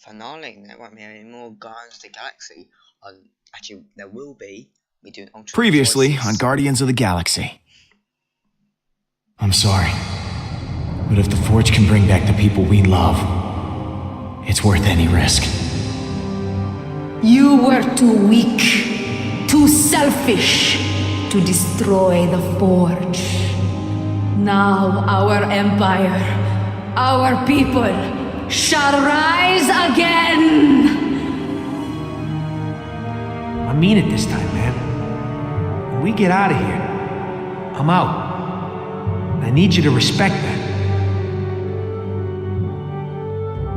finale. There won't be any more Guardians of the Galaxy. Actually, there will be. We're doing alternate Previously choices. on Guardians of the Galaxy. I'm sorry, but if the Forge can bring back the people we love, it's worth any risk. You were too weak, too selfish to destroy the Forge. Now our empire, our people, shall rise again! I mean it this time, man. When we get out of here, I'm out. I need you to respect that.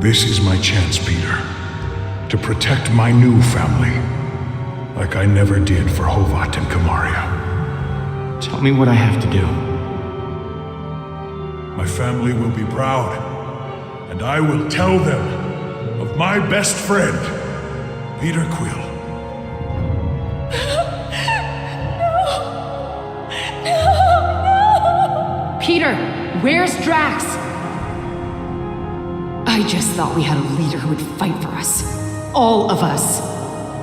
This is my chance, Peter, to protect my new family, like I never did for Hovat and Kamaria. Tell me what I have to do. My family will be proud, and I will tell them of my best friend, Peter Quill. Peter, where's Drax? I just thought we had a leader who would fight for us. All of us.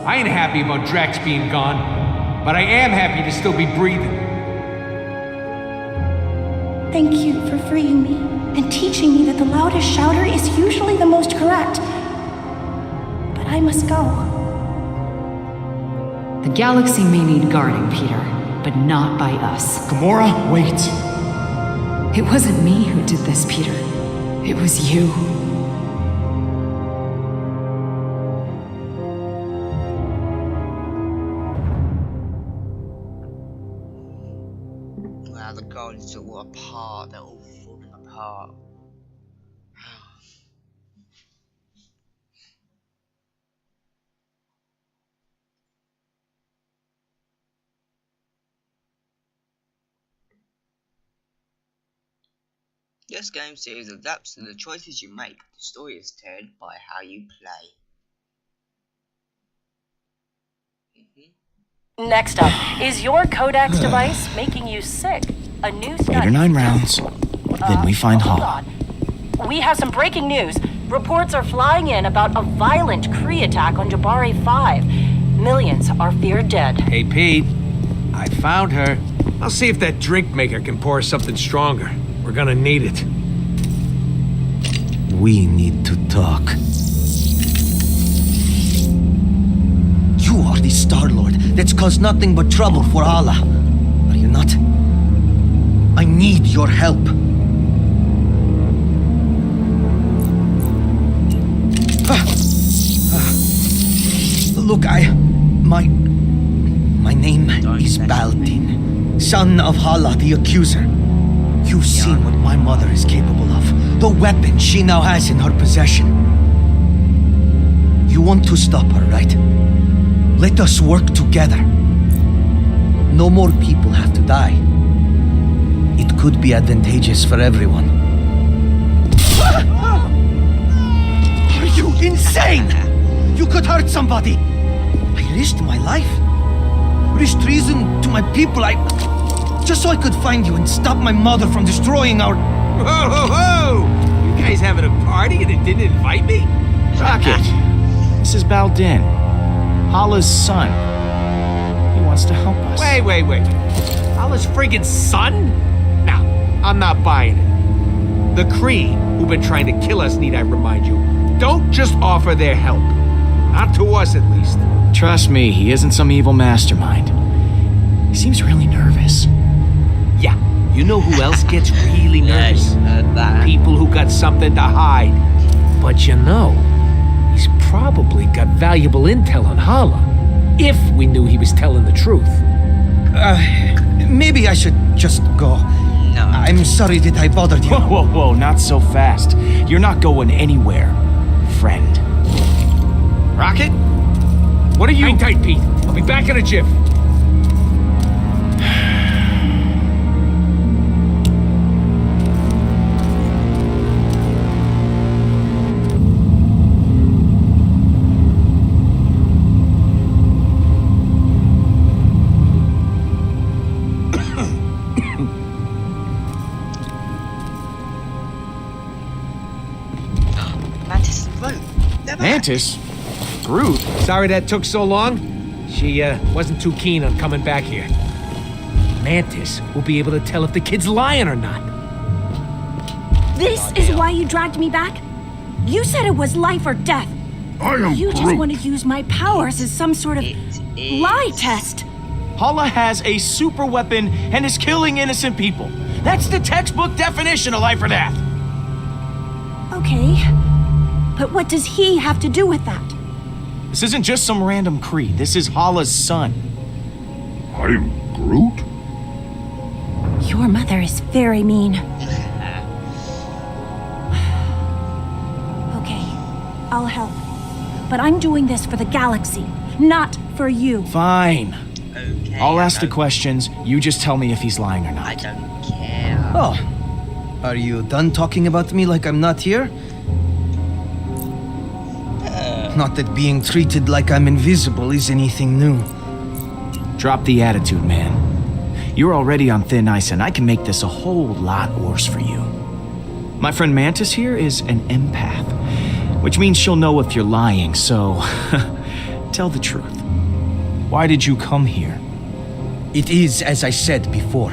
I ain't happy about Drax being gone, but I am happy to still be breathing. Thank you for freeing me and teaching me that the loudest shouter is usually the most correct. But I must go. The galaxy may need guarding, Peter, but not by us. Gamora, wait. It wasn't me who did this, Peter. It was you. Wow, the Guardians are all apart. They're all falling apart. This game series adapts to the choices you make. The story is told by how you play. Next up, is your Codex device making you sick? A new study. 8 or 9 rounds, then we find hold Hala. on. We have some breaking news. Reports are flying in about a violent Kree attack on Jabari 5. Millions are feared dead. Hey, Pete. I found her. I'll see if that drink maker can pour us something stronger. We're gonna need it. We need to talk. You are the Star-Lord that's caused nothing but trouble for Hala. Are you not? I need your help. Look, My name is Baldin, son of Hala the Accuser. You've seen what my mother is capable of. The weapon she now has in her possession. You want to stop her, right? Let us work together. No more people have to die. It could be advantageous for everyone. Are you insane? You could hurt somebody. I risked my life. Risked treason to my people. Just so I could find you and stop my mother from destroying our... Whoa, whoa, whoa! You guys having a party and it didn't invite me? Rocket, this is Baldin, Hala's son. He wants to help us. Wait. Hala's friggin' son? Nah, I'm not buying it. The Kree, who've been trying to kill us, need I remind you, don't just offer their help. Not to us, at least. Trust me, he isn't some evil mastermind. He seems really nervous. Yeah, you know who else gets really nervous? People who got something to hide. But you know, he's probably got valuable intel on Hala. If we knew he was telling the truth. Maybe I should just go. No. I'm sorry that I bothered you. Whoa, not so fast. You're not going anywhere, friend. Rocket? What are you? Hang tight, Pete. I'll be back in a jiff. Mantis. Groot? Sorry that took so long. She wasn't too keen on coming back here. Mantis will be able to tell if the kid's lying or not. This is why you dragged me back? You said it was life or death. I am You just Groot. want to use my powers as some sort of lie test. Hala has a super weapon and is killing innocent people. That's the textbook definition of life or death. Okay, but what does he have to do with that? This isn't just some random Kree. This is Hala's son. I'm Groot? Your mother is very mean. Okay, I'll help. But I'm doing this for the galaxy, not for you. Fine. Okay. I'll ask the questions. You just tell me if he's lying or I not. don't care. Oh, are you done talking about me like I'm not here? Not that being treated like I'm invisible is anything new. Drop the attitude, man. You're already on thin ice, and I can make this a whole lot worse for you. My friend Mantis here is an empath, which means she'll know if you're lying, so tell the truth. Why did you come here? It is as I said before.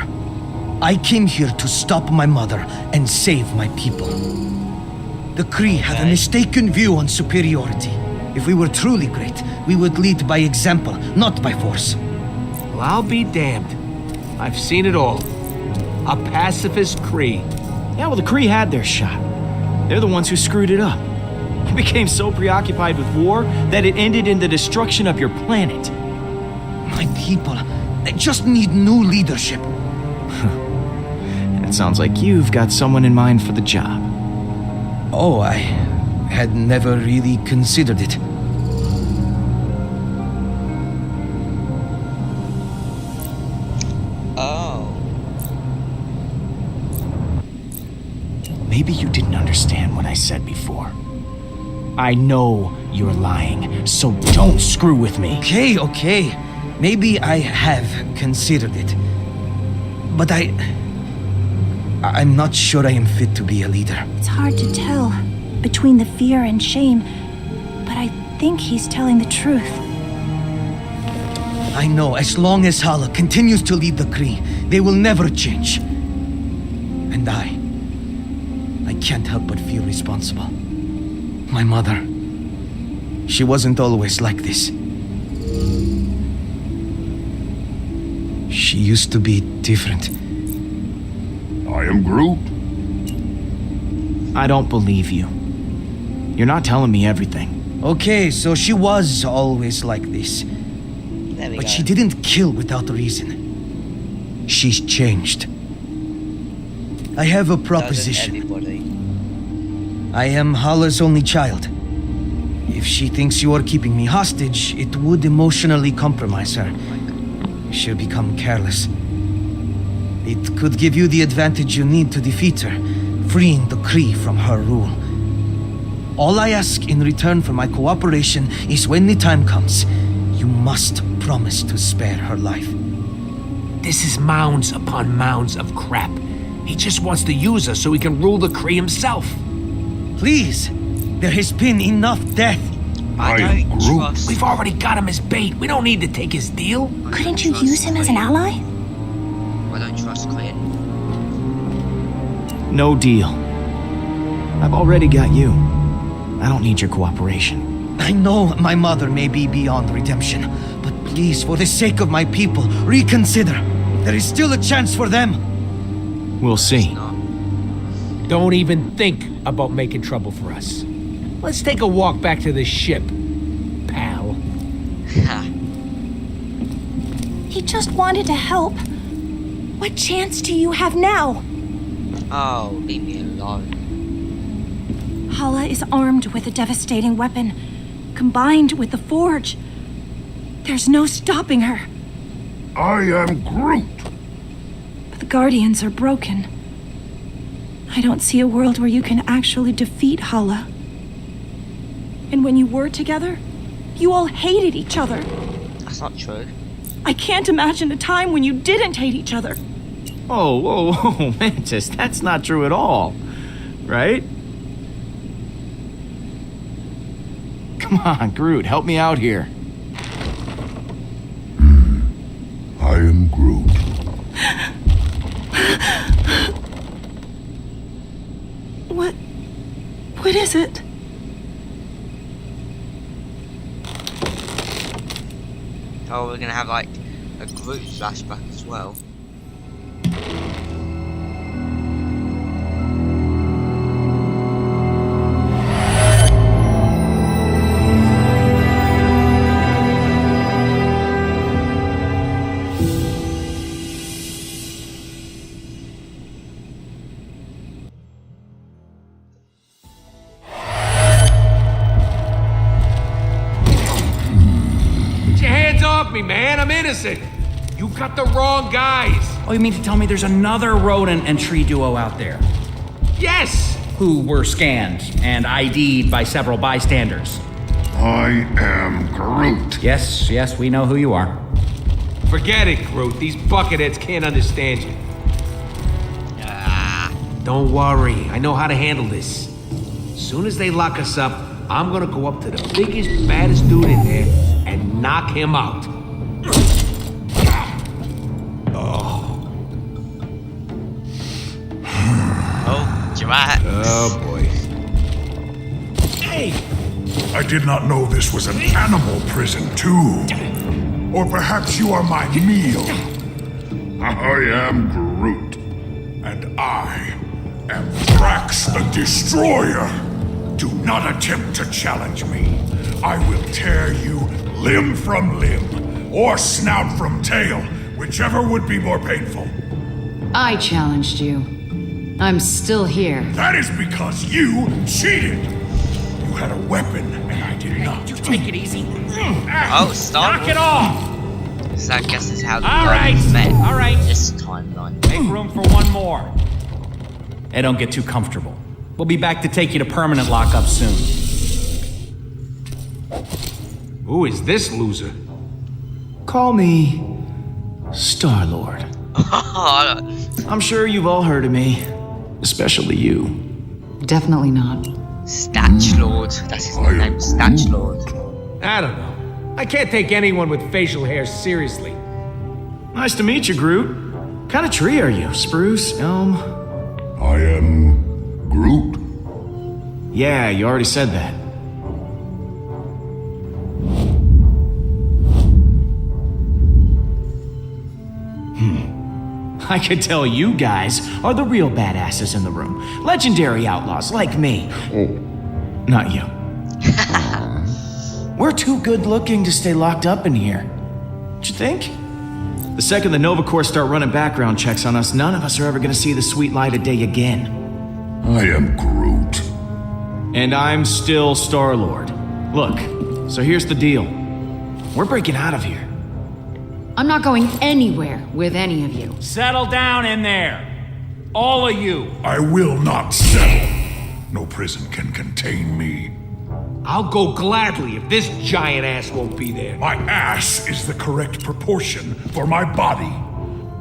I came here to stop my mother and save my people. The Kree have a mistaken view on superiority. If we were truly great, we would lead by example, not by force. Well, I'll be damned. I've seen it all. A pacifist Kree. Yeah, well, the Kree had their shot. They're the ones who screwed it up. You became so preoccupied with war that it ended in the destruction of your planet. My people, they just need new leadership. It sounds like you've got someone in mind for the job. Oh, I had never really considered it. Oh. Maybe you didn't understand what I said before. I know you're lying, so don't screw with me. Okay. Maybe I have considered it. But I'm not sure I am fit to be a leader. It's hard to tell between the fear and shame, but I think he's telling the truth. I know as long as Hala continues to lead the Kree, they will never change. And I can't help but feel responsible. My mother, she wasn't always like this. She used to be different. I am Groot. I don't believe you. You're not telling me everything. Okay, so she was always like this. There we But go. she didn't kill without reason. She's changed. I have a proposition. Doesn't everybody? I am Hala's only child. If she thinks you are keeping me hostage, it would emotionally compromise her. She'll become careless. It could give you the advantage you need to defeat her, freeing the Kree from her rule. All I ask in return for my cooperation is when the time comes, you must promise to spare her life. This is mounds upon mounds of crap. He just wants to use us so he can rule the Kree himself. Please, there has been enough death. I I am don't Groot. trust. We've already got him as bait. We don't need to take his deal. Couldn't you use him as an ally? I don't trust Kree. No deal. I've already got you. I don't need your cooperation. I know my mother may be beyond redemption, but please, for the sake of my people, reconsider. There is still a chance for them. We'll see. Don't even think about making trouble for us. Let's take a walk back to the ship, pal. Ha. He just wanted to help. What chance do you have now? Oh, leave me alone. Hala is armed with a devastating weapon, combined with the Forge. There's no stopping her. I am Groot. But the Guardians are broken. I don't see a world where you can actually defeat Hala. And when you were together, you all hated each other. That's not true. I can't imagine a time when you didn't hate each other. Oh, whoa, whoa, Mantis, that's not true at all. Right? Come on, Groot, help me out here. I am Groot. What is it? Oh, we're gonna have like a Groot flashback as well. Me, man, I'm innocent. You got the wrong guys. Oh, you mean to tell me there's another rodent and tree duo out there? Yes. Who were scanned and ID'd by several bystanders? I am Groot. Yes, we know who you are. Forget it, Groot. These bucketheads can't understand you. Don't worry. I know how to handle this. As soon as they lock us up, I'm gonna go up to the biggest, baddest dude in there and knock him out. Oh, Giraffe. Oh, boy. Hey! I did not know this was an animal prison, too. Or perhaps you are my meal. I am Groot. And I am Drax the Destroyer. Do not attempt to challenge me. I will tear you limb from limb, or snout from tail, whichever would be more painful. I challenged you. I'm still here. That is because you cheated. You had a weapon, and I did not. You take it easy. Oh, stop. Knock it off! So I guess is how the All right, Guardians met. all right. This timeline. Make room for one more. Hey, don't get too comfortable. We'll be back to take you to permanent lockup soon. Who is this loser? Call me Star-Lord. I'm sure you've all heard of me, especially you. Definitely not. Statch Lord. That's his name. Statch Lord. I don't know. I can't take anyone with facial hair seriously. Nice to meet you, Groot. Kind of tree are you? Spruce, elm? I am Groot. Yeah, you already said that. I could tell you guys are the real badasses in the room. Legendary outlaws like me. Not you. We're too good looking to stay locked up in here. Don't you think? The second the Nova Corps start running background checks on us, none of us are ever gonna see the sweet light of day again. I am Groot. And I'm still Star-Lord. Look, so here's the deal. We're breaking out of here. I'm not going anywhere with any of you. Settle down in there. All of you. I will not settle. No prison can contain me. I'll go gladly if this giant ass won't be there. My ass is the correct proportion for my body.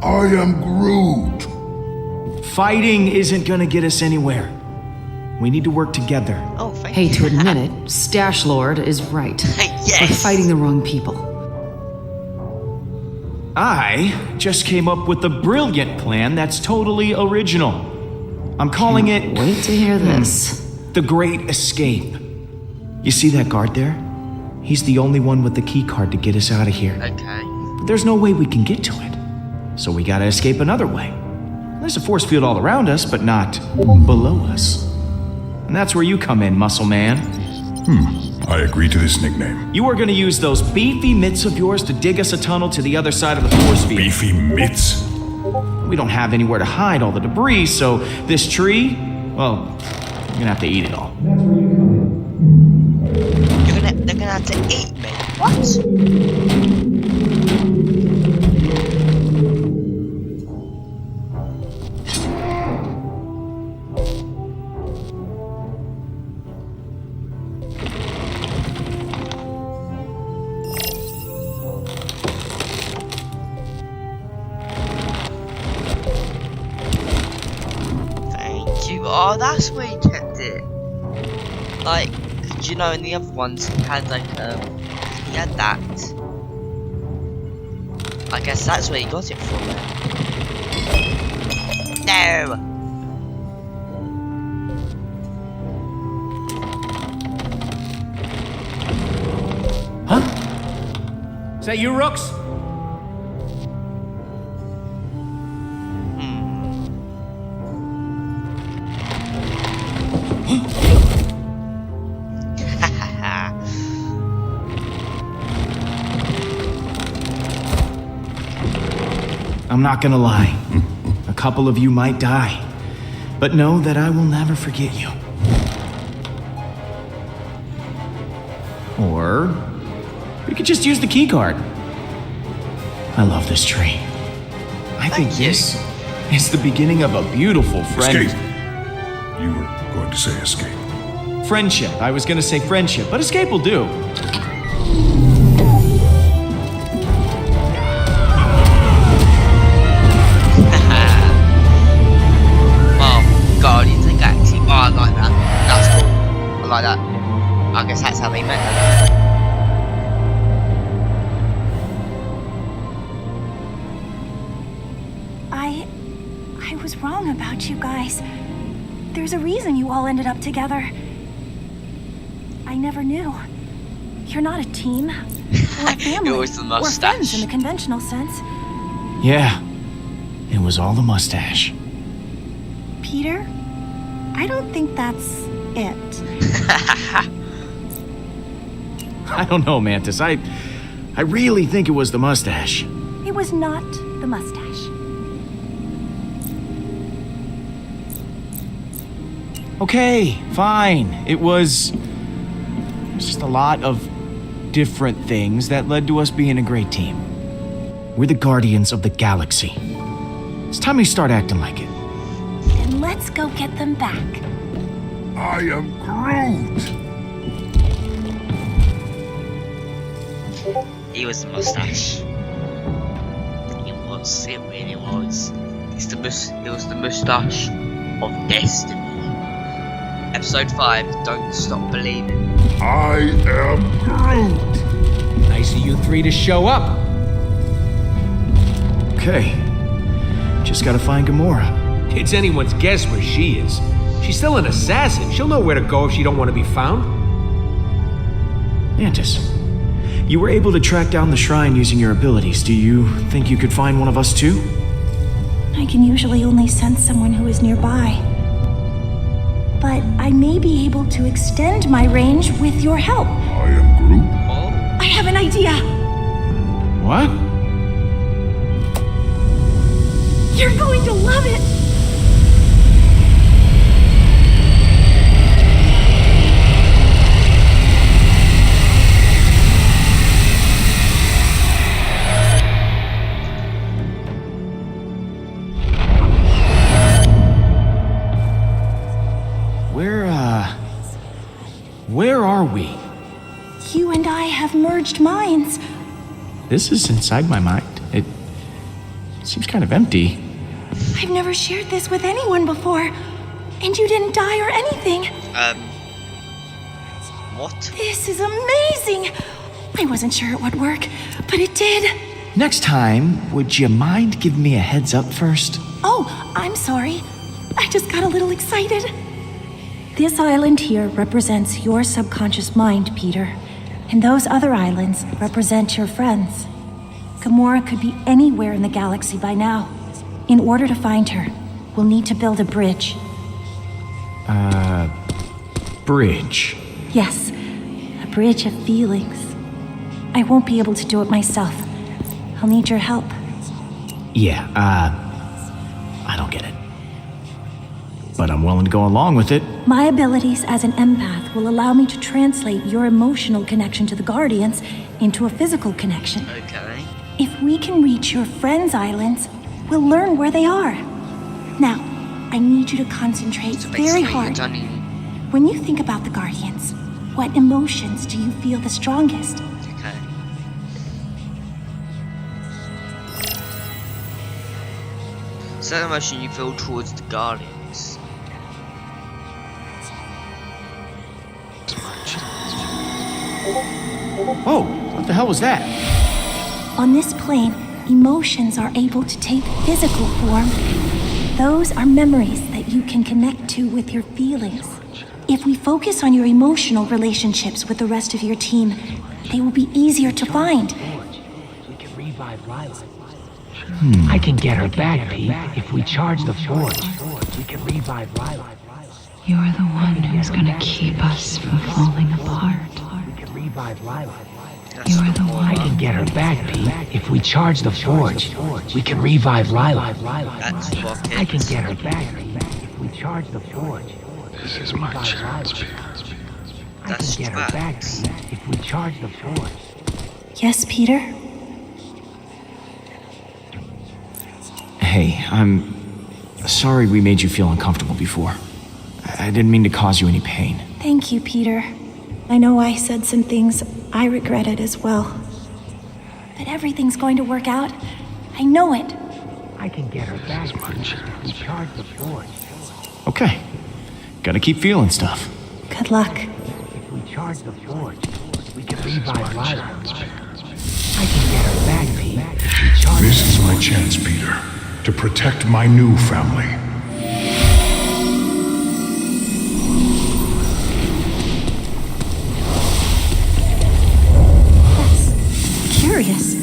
I am Groot. Fighting isn't gonna get us anywhere. We need to work together. Oh, thank Hate to you. admit it, Stash Lord is right. Yes. We're fighting the wrong people. I just came up with a brilliant plan that's totally original. I'm calling it Wait to hear this. The Great Escape. You see that guard there? He's the only one with the key card to get us out of here. Okay. But there's no way we can get to it. So we gotta escape another way. There's a force field all around us, but not below us. And that's where you come in, Muscle Man. I agree to this nickname. You are gonna use those beefy mitts of yours to dig us a tunnel to the other side of the force field. Beefy mitts? We don't have anywhere to hide all the debris, so this tree, well, you're gonna have to eat it all. They're gonna have to eat me. What? Thank you. Oh, that's where you kept it. Like, Do you know in the other ones he had like he had that. I guess that's where he got it from. No. Huh? Is that you, Rooks? I'm not gonna lie. A couple of you might die. But know that I will never forget you. Or we could just use the keycard. I love this tree. I think this is the beginning of a beautiful friend. Escape. You were going to say escape. Friendship. I was gonna say friendship, but escape will do. Guardians of the Galaxy. Oh, I like that. That's cool. I like that. I guess that's how they met them. I was wrong about you guys. There's a reason you all ended up together. I never knew. You're not a team, or a family, It was the or friends mustache. in the conventional sense. Yeah, it was all the mustache. Peter, I don't think that's it. I don't know, Mantis. I really think it was the mustache. It was not the mustache. Okay, fine. It was just a lot of different things that led to us being a great team. We're the Guardians of the Galaxy. It's time we start acting like it. Then let's go get them back. I am Groot. He was the mustache. It was. It really was. It was the mustache of destiny. Episode 5. Don't stop believing. I am Groot. Nice of you three to show up. Okay. Just gotta find Gamora. It's anyone's guess where she is. She's still an assassin. She'll know where to go if she don't want to be found. Mantis, you were able to track down the shrine using your abilities. Do you think you could find one of us too? I can usually only sense someone who is nearby. But I may be able to extend my range with your help. I am Groot. I have an idea. What? You're going to love it. Where are we? You and I have merged minds. This is inside my mind. It seems kind of empty. I've never shared this with anyone before. And you didn't die or anything. What? This is amazing. I wasn't sure it would work, but it did. Next time, would you mind giving me a heads up first? Oh, I'm sorry. I just got a little excited. This island here represents your subconscious mind, Peter. And those other islands represent your friends. Gamora could be anywhere in the galaxy by now. In order to find her, we'll need to build a bridge. Bridge. Yes, a bridge of feelings. I won't be able to do it myself. I'll need your help. Yeah, I don't get it. But I'm willing to go along with it. My abilities as an empath will allow me to translate your emotional connection to the Guardians into a physical connection. Okay. If we can reach your friends' islands, we'll learn where they are. Now, I need you to concentrate So very basically, hard. you're done. When you think about the Guardians, what emotions do you feel the strongest? Okay. So that emotion you feel towards the Guardians. Whoa, what the hell was that? On this plane, emotions are able to take physical form. Those are memories that you can connect to with your feelings. If we focus on your emotional relationships with the rest of your team, they will be easier to find. We can revive Lila. I can get her back, Pete, if we charge the forge. We can revive Lila. You're the one who's gonna keep us from falling apart. We can revive Lila. You're the one. I can get her back, Pete, if we charge the forge. We can revive Lila. That's fucking. I can get her back, Pete, if we charge the forge. This is my chance, Pete. I can get her back, Pete, if we charge the forge. Yes, Peter? Hey, I'm sorry we made you feel uncomfortable before. I didn't mean to cause you any pain. Thank you, Peter. I know I said some things I regretted as well. But everything's going to work out. I know it. I can get her back, Pete, if we charge the forge. Okay. Gotta keep feeling stuff. Good luck. If we charge the forge, we can revive Lila. I can get her back, Pete, if we charge This is my chance, Peter, to protect my new family. That's curious.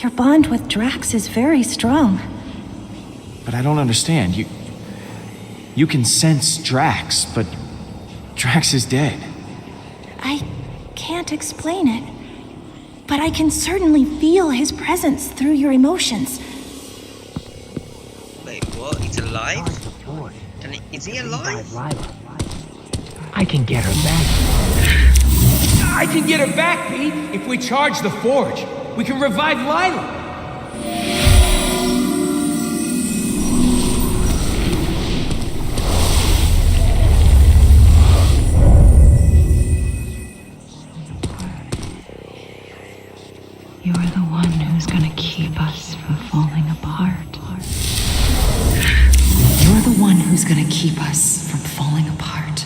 Your bond with Drax is very strong. But I don't understand. You can sense Drax, but Drax is dead. I can't explain it, but I can certainly feel his presence through your emotions. Wait, what? He's alive? Is he alive? I can get her back. I can get her back, Pete, if we charge the forge. We can revive Lila. You're the one who's gonna keep us from falling apart. You're the one who's gonna keep us from falling apart.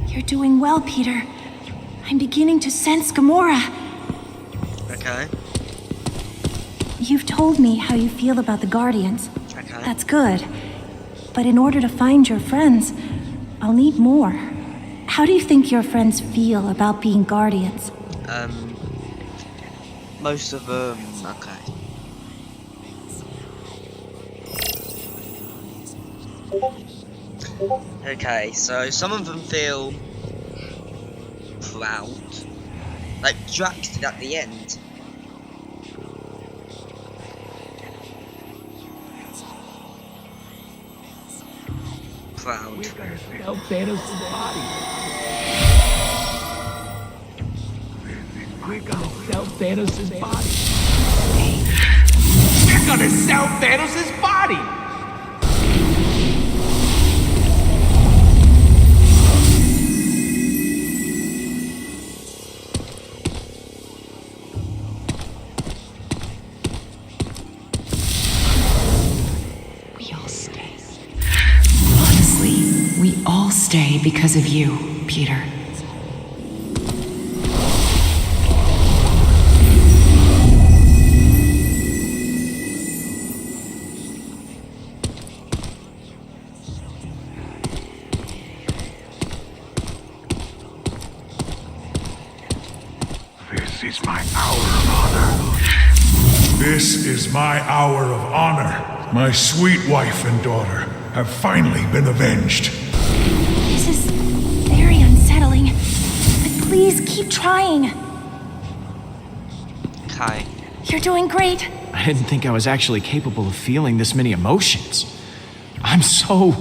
You're doing well, Peter. I'm beginning to sense Gamora. Okay. You've told me how you feel about the Guardians. Okay. That's good. But in order to find your friends, I'll need more. How do you think your friends feel about being Guardians? Most of them. Okay. Okay, so some of them feel proud, like Drax did at the end. Proud. We're gonna sell Thanos' body. We're gonna sell Thanos' body. We're gonna sell Thanos' body! We all stay. Honestly, we all stay because of you, Peter. This is my hour of honor. This is my hour of honor. My sweet wife and daughter have finally been avenged. This is very unsettling. But please keep trying. Okay. You're doing great. I didn't think I was actually capable of feeling this many emotions. I'm so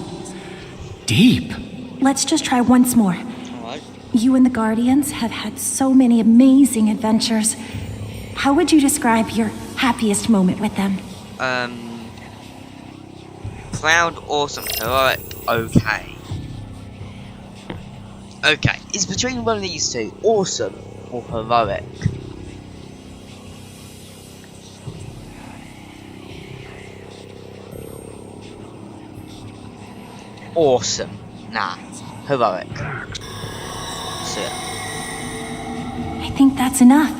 deep. Let's just try once more. Alright. You and the Guardians have had so many amazing adventures. How would you describe your happiest moment with them? Proud, awesome, heroic, okay. Okay, it's between one of these two, awesome or heroic. awesome. Nah, heroic. So, I think that's enough.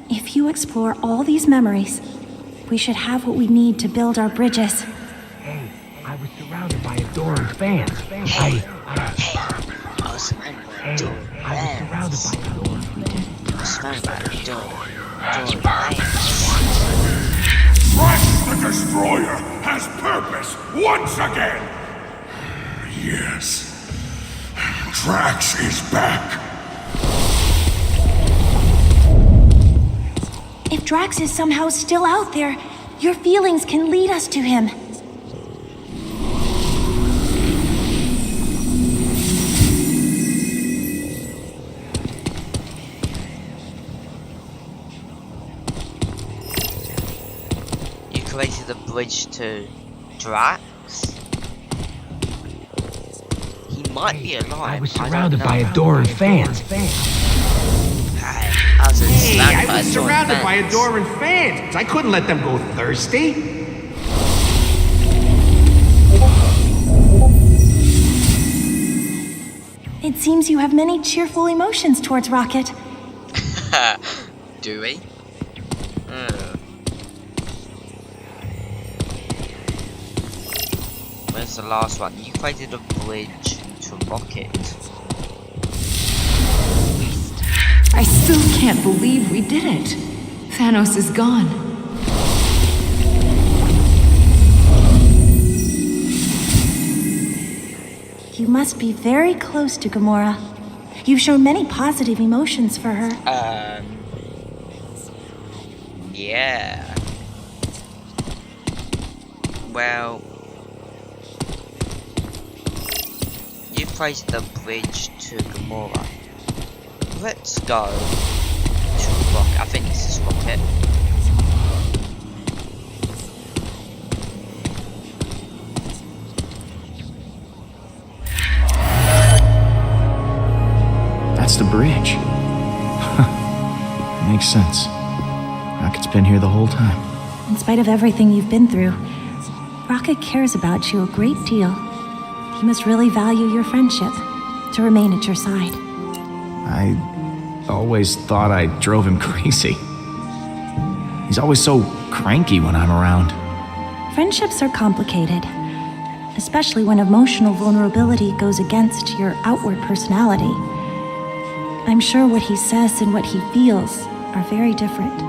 If you explore all these memories, we should have what we need to build our bridges. Hey, I was surrounded by adoring fans. I was surrounded by adoring Drax the Destroyer has purpose once again! Yes. Drax is back. If Drax is somehow still out there, your feelings can lead us to him. You created a bridge to Drax? He might be alive. I was surrounded by adoring fans. I was surrounded by adoring fans. I couldn't let them go thirsty. It seems you have many cheerful emotions towards Rocket. Do we? Where's the last one? You created a bridge to Rocket. I still can't believe we did it. Thanos is gone. You must be very close to Gamora. You've shown many positive emotions for her. Yeah. Well, you placed the bridge to Gamora. Let's go to Rocket. I think this is Rocket. That's the bridge. Makes sense. Rocket's been here the whole time. In spite of everything you've been through, Rocket cares about you a great deal. He must really value your friendship to remain at your side. I always thought I drove him crazy. He's always so cranky when I'm around. Friendships are complicated, especially when emotional vulnerability goes against your outward personality. I'm sure what he says and what he feels are very different.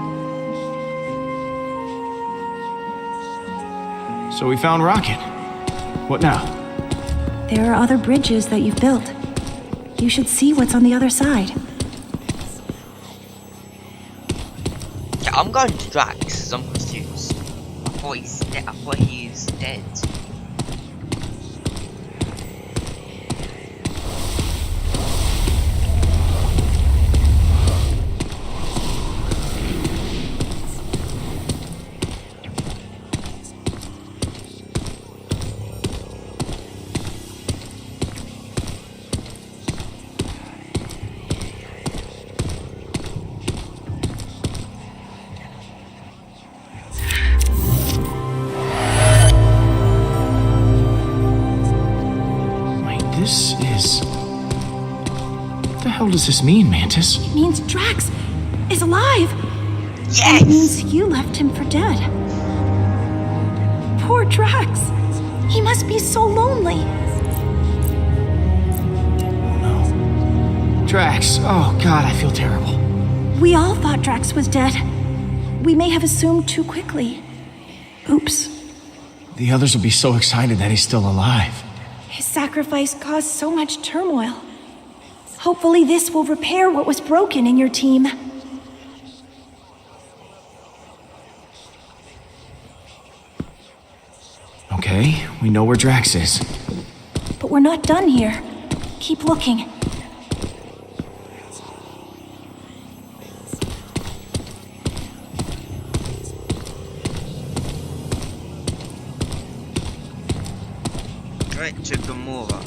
So we found Rocket. What now? There are other bridges that you've built. You should see what's on the other side. Yeah, I'm going to Drax because I'm confused. I thought he's dead. This is... What the hell does this mean, Mantis? It means Drax is alive! Yes! It means you left him for dead. Poor Drax. He must be so lonely. Oh no. Drax, oh god, I feel terrible. We all thought Drax was dead. We may have assumed too quickly. Oops. The others will be so excited that he's still alive. His sacrifice caused so much turmoil. Hopefully this will repair what was broken in your team. Okay, we know where Drax is. But we're not done here. Keep looking. Right to Gamora.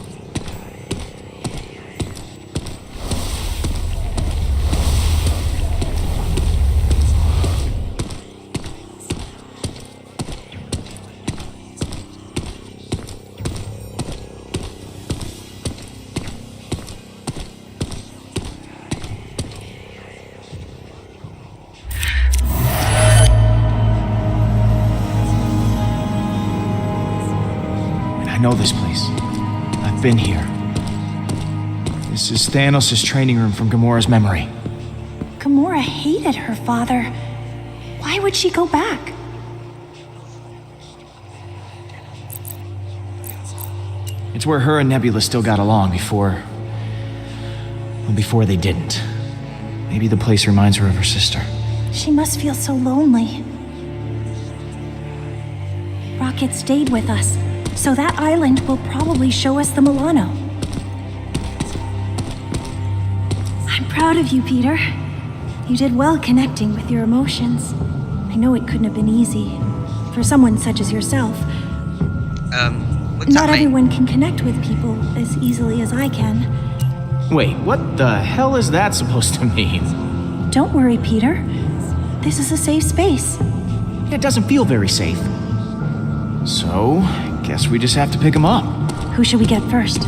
know this place. I've been here. This is Thanos' training room from Gamora's memory. Gamora hated her father. Why would she go back? It's where her and Nebula still got along before they didn't. Maybe the place reminds her of her sister. She must feel so lonely. Rocket stayed with us, so that island will probably show us the Milano. I'm proud of you, Peter. You did well connecting with your emotions. I know it couldn't have been easy. For someone such as yourself. Not everyone can connect with people as easily as I can. Wait, what the hell is that supposed to mean? Don't worry, Peter. This is a safe space. It doesn't feel very safe. So, guess we just have to pick him up. Who should we get first?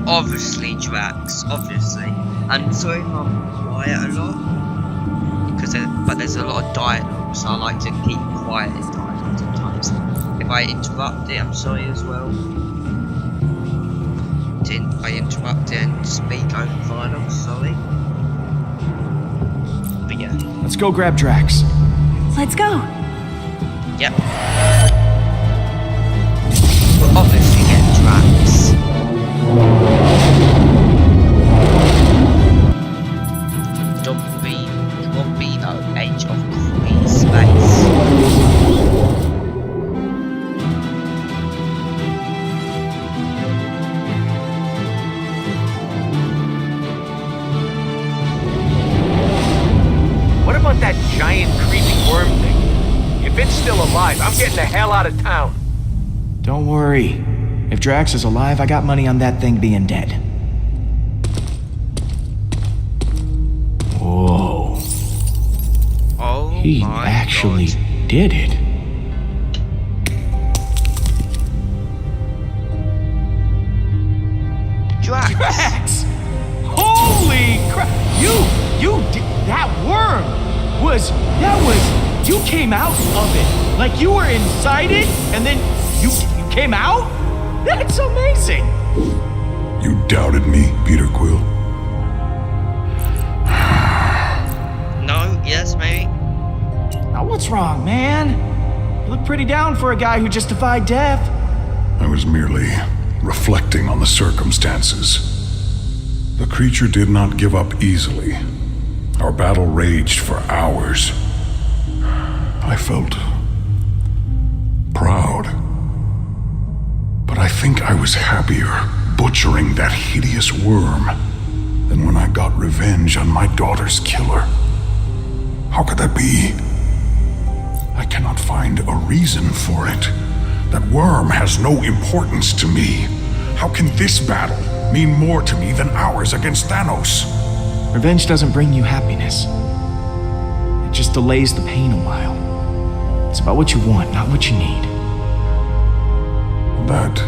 Obviously, Drax. Obviously. I'm sorry if I'm quiet a lot. But there's a lot of dialogue, so I like to keep quiet in dialogue sometimes. If I interrupt it, I'm sorry as well. If I interrupt it and speak over dialogue, sorry. But yeah. Let's go grab Drax. Let's go. Yep. We'll obviously get Drax. It won't be no Age of Free Space. What about that giant creeping worm thing? If it's still alive, I'm getting the hell out of town. Don't worry. If Drax is alive, I got money on that thing being dead. Whoa. Oh, he actually did it. Drax! Holy crap! You did that worm you came out of it. Like you were inside it, and then you came out? That's amazing! You doubted me, Peter Quill? No, yes, maybe. Now what's wrong, man? You look pretty down for a guy who just defied death. I was merely reflecting on the circumstances. The creature did not give up easily. Our battle raged for hours. I felt proud. But I think I was happier butchering that hideous worm than when I got revenge on my daughter's killer. How could that be? I cannot find a reason for it. That worm has no importance to me. How can this battle mean more to me than ours against Thanos? Revenge doesn't bring you happiness. It just delays the pain a while. It's about what you want, not what you need. That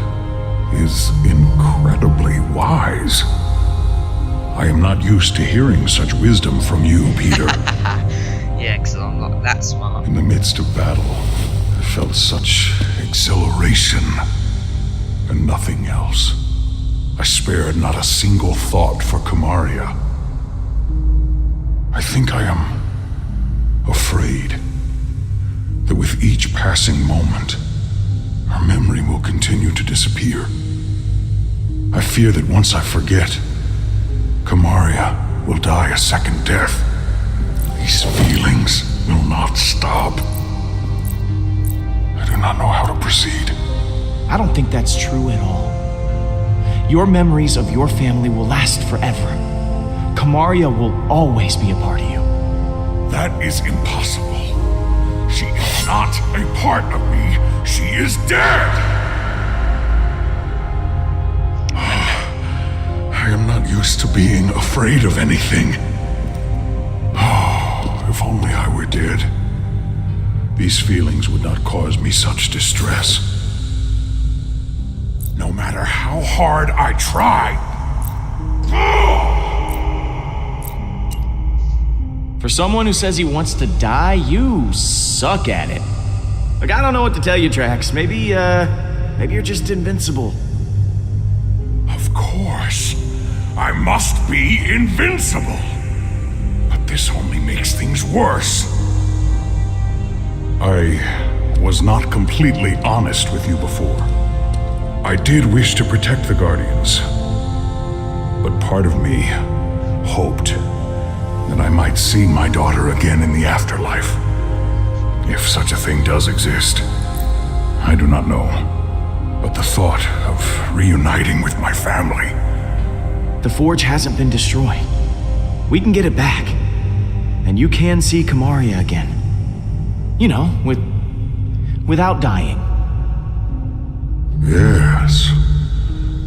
is incredibly wise. I am not used to hearing such wisdom from you, Peter. Yeah, because I'm not that smart. In the midst of battle, I felt such exhilaration and nothing else. I spared not a single thought for Kamaria. I think I am afraid that with each passing moment, her memory will continue to disappear. I fear that once I forget, Kamaria will die a second death. These feelings will not stop. I do not know how to proceed. I don't think that's true at all. Your memories of your family will last forever. Kamaria will always be a part of you. That is impossible. She is not a part of me. She is dead! I am not used to being afraid of anything. Oh, if only I were dead. These feelings would not cause me such distress. No matter how hard I try. For someone who says he wants to die, you suck at it. Look, I don't know what to tell you, Drax. Maybe you're just invincible. Of course. I must be invincible. But this only makes things worse. I was not completely honest with you before. I did wish to protect the Guardians. But part of me hoped that I might see my daughter again in the afterlife. If such a thing does exist, I do not know. But the thought of reuniting with my family... The Forge hasn't been destroyed. We can get it back. And you can see Kamaria again. You know, without dying. Yes.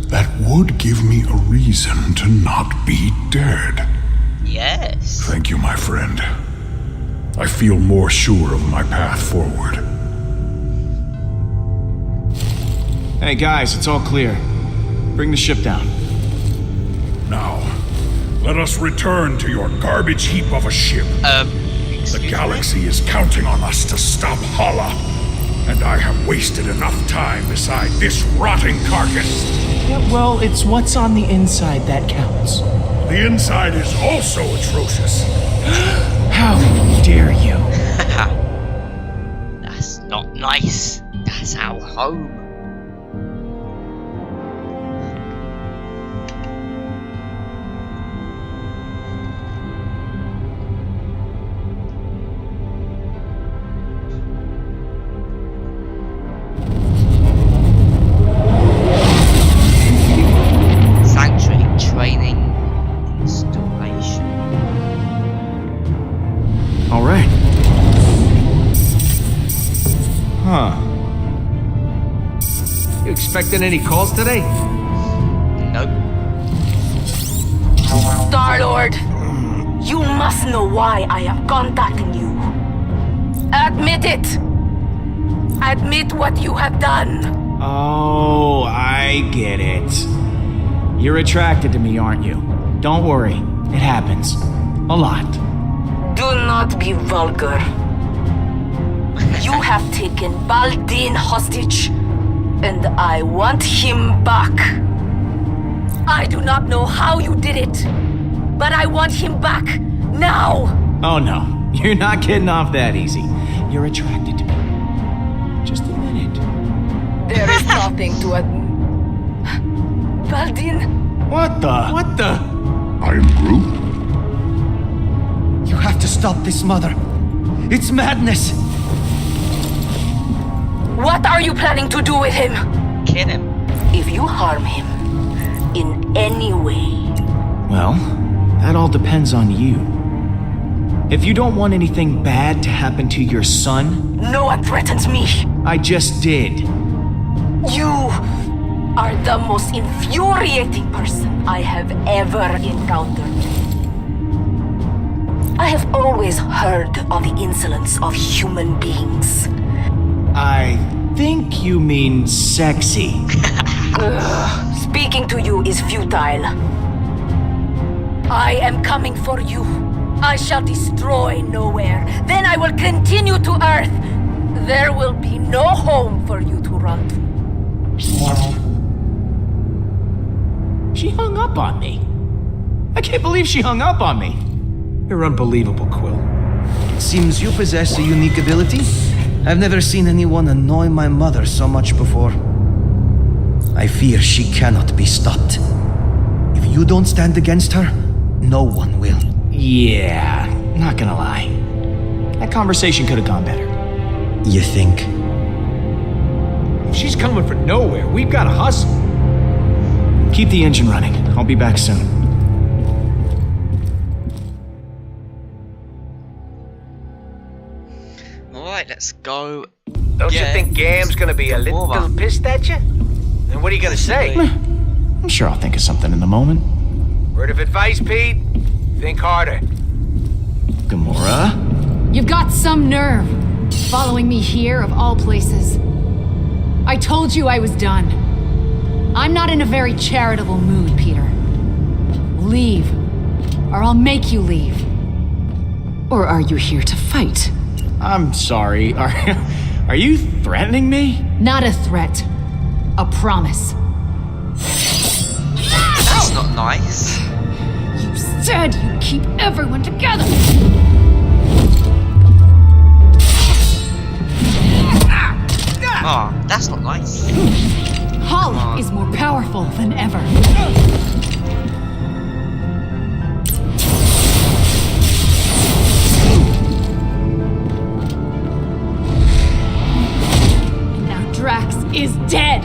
That would give me a reason to not be dead. Yes. Thank you, my friend. I feel more sure of my path forward. Hey guys, it's all clear. Bring the ship down. Now, let us return to your garbage heap of a ship. The galaxy is counting on us to stop Hala. And I have wasted enough time beside this rotting carcass. Yeah, well, it's what's on the inside that counts. The inside is also atrocious. How dare you? That's not nice. That's our home. Expecting any calls today? Nope. Star-Lord, you must know why I am contacting you. Admit it! Admit what you have done! Oh, I get it. You're attracted to me, aren't you? Don't worry, it happens. A lot. Do not be vulgar. You have taken Baldin hostage. And I want him back. I do not know how you did it, but I want him back now. Oh no, you're not getting off that easy. You're attracted to me. Just admit it. There is nothing to admit. Baldin. What the? I am Groot. You have to stop this, Mother. It's madness. What are you planning to do with him? Kill him. If you harm him in any way... Well, that all depends on you. If you don't want anything bad to happen to your son... No one threatens me. I just did. You are the most infuriating person I have ever encountered. I have always heard of the insolence of human beings. I think you mean sexy. Speaking to you is futile. I am coming for you. I shall destroy Nowhere. Then I will continue to Earth. There will be no home for you to run to. She hung up on me. I can't believe she hung up on me. You're unbelievable, Quill. It seems you possess a unique ability. I've never seen anyone annoy my mother so much before. I fear she cannot be stopped. If you don't stand against her, no one will. Yeah, not gonna lie. That conversation could have gone better. You think? If she's coming for Nowhere, we've got to hustle. Keep the engine running. I'll be back soon. Alright, let's go. Don't you think Gam's gonna be a little pissed at you? And what are you gonna say? I'm sure I'll think of something in the moment. Word of advice, Pete? Think harder. Gamora? You've got some nerve. Following me here, of all places. I told you I was done. I'm not in a very charitable mood, Peter. Leave, or I'll make you leave. Or are you here to fight? I'm sorry. Are you threatening me? Not a threat. A promise. That's not nice. You said you'd keep everyone together. Oh, that's not nice. Hala is more powerful than ever. Now Drax is dead.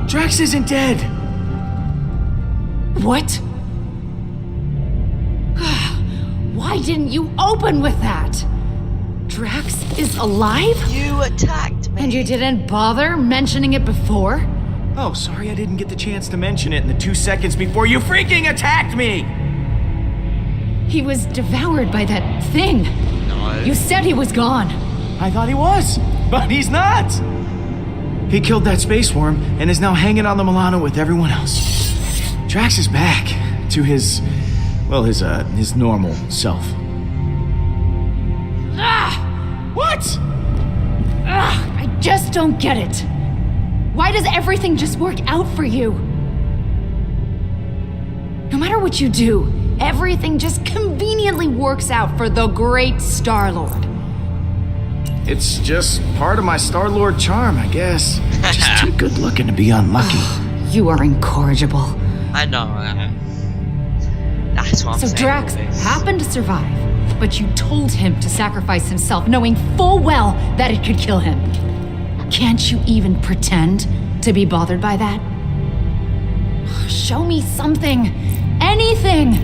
Drax isn't dead. What? Why didn't you open with that? Drax is alive? You attacked me. And you didn't bother mentioning it before? Oh, sorry I didn't get the chance to mention it in the 2 seconds before you freaking attacked me! He was devoured by that thing. No. You said he was gone. I thought he was, but he's not! He killed that space worm and is now hanging on the Milano with everyone else. Drax is back to his normal self. What? I just don't get it. Why does everything just work out for you? No matter what you do, everything just conveniently works out for the great Star-Lord. It's just part of my Star-Lord charm, I guess. Just too good looking to be unlucky. You are incorrigible. I know. That's what I'm saying. So Drax happened to survive, but you told him to sacrifice himself, knowing full well that it could kill him. Can't you even pretend to be bothered by that? Show me something. Anything.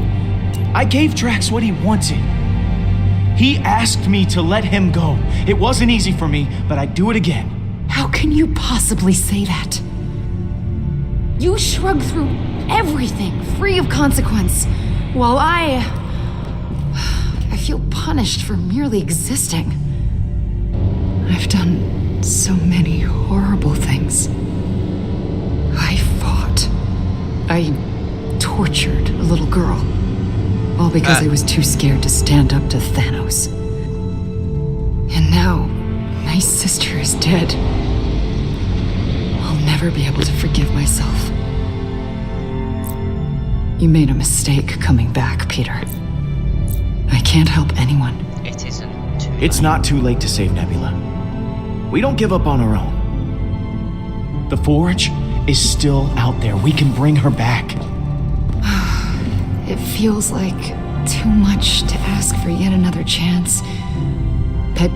I gave Drax what he wanted. He asked me to let him go. It wasn't easy for me, but I'd do it again. How can you possibly say that? You shrugged through everything, free of consequence, while I feel punished for merely existing. I've done so many horrible things. I fought. I tortured a little girl. All because I was too scared to stand up to Thanos. And now, my sister is dead. I'll never be able to forgive myself. You made a mistake coming back, Peter. I can't help anyone. It isn't too late. It's not too late to save Nebula. We don't give up on our own. The Forge is still out there. We can bring her back. It feels like too much to ask for yet another chance. But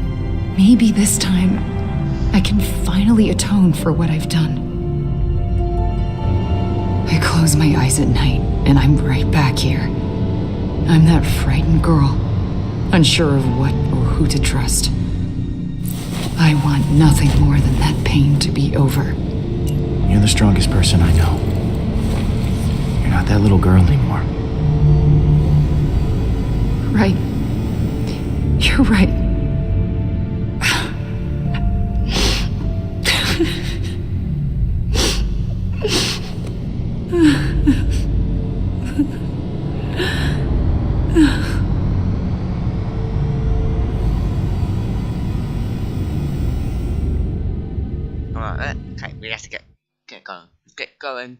maybe this time, I can finally atone for what I've done. I close my eyes at night, and I'm right back here. I'm that frightened girl, unsure of what or who to trust. I want nothing more than that pain to be over. You're the strongest person I know. You're not that little girl anymore. Right. You're right. Alright, okay, we have to get going. Get going.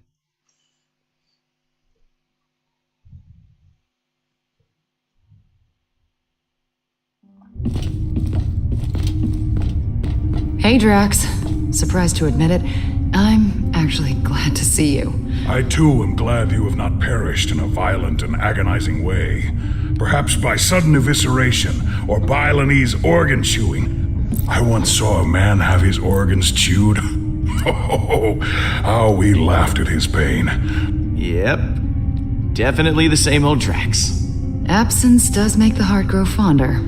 Hey, Drax. Surprised to admit it, I'm actually glad to see you. I too am glad you have not perished in a violent and agonizing way. Perhaps by sudden evisceration or Balinese organ chewing. I once saw a man have his organs chewed. Oh, how we laughed at his pain. Yep. Definitely the same old Drax. Absence does make the heart grow fonder.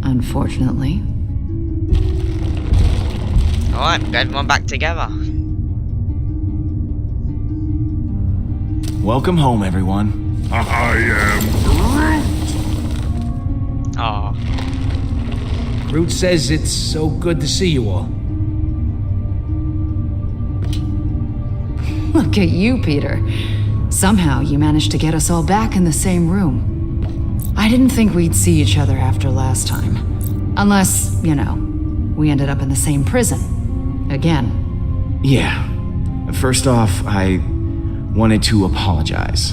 Unfortunately. Alright, get everyone back together. Welcome home, everyone. I am Groot! Oh, Groot says it's so good to see you all. Look at you, Peter. Somehow you managed to get us all back in the same room. I didn't think we'd see each other after last time. Unless, we ended up in the same prison. Again. Yeah. First off, I wanted to apologize.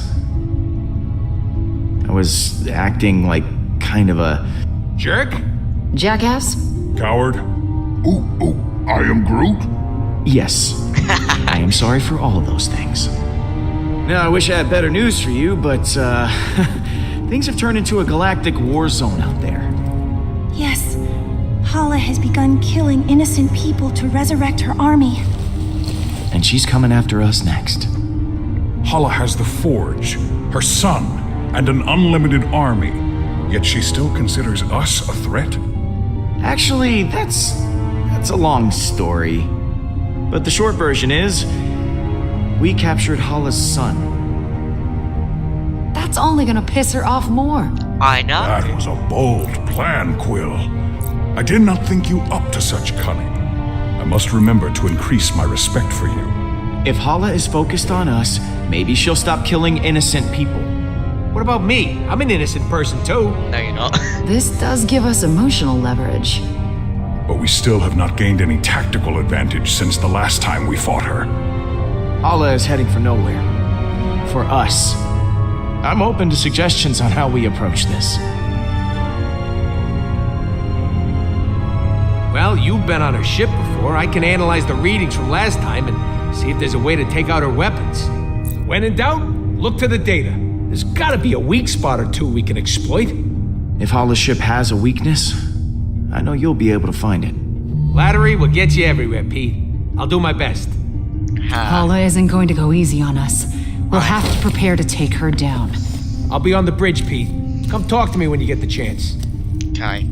I was acting like kind of a... Jerk? Jackass? Coward? Ooh, I am Groot? Yes. I am sorry for all of those things. Now, I wish I had better news for you, but, things have turned into a galactic war zone out there. Yes. Hala has begun killing innocent people to resurrect her army. And she's coming after us next. Hala has the Forge, her son, and an unlimited army. Yet she still considers us a threat? Actually, that's a long story. But the short version is, we captured Hala's son. That's only gonna piss her off more. I know. That was a bold plan, Quill. I did not think you up to such cunning. I must remember to increase my respect for you. If Hala is focused on us, maybe she'll stop killing innocent people. What about me? I'm an innocent person too. No, you're not. This does give us emotional leverage. But we still have not gained any tactical advantage since the last time we fought her. Hala is heading for nowhere. For us. I'm open to suggestions on how we approach this. Well, you've been on her ship before. I can analyze the readings from last time and see if there's a way to take out her weapons. When in doubt, look to the data. There's gotta be a weak spot or two we can exploit. If Hala's ship has a weakness, I know you'll be able to find it. Flattery will get you everywhere, Pete. I'll do my best. Hala isn't going to go easy on us. We'll have to prepare to take her down. I'll be on the bridge, Pete. Come talk to me when you get the chance. Okay.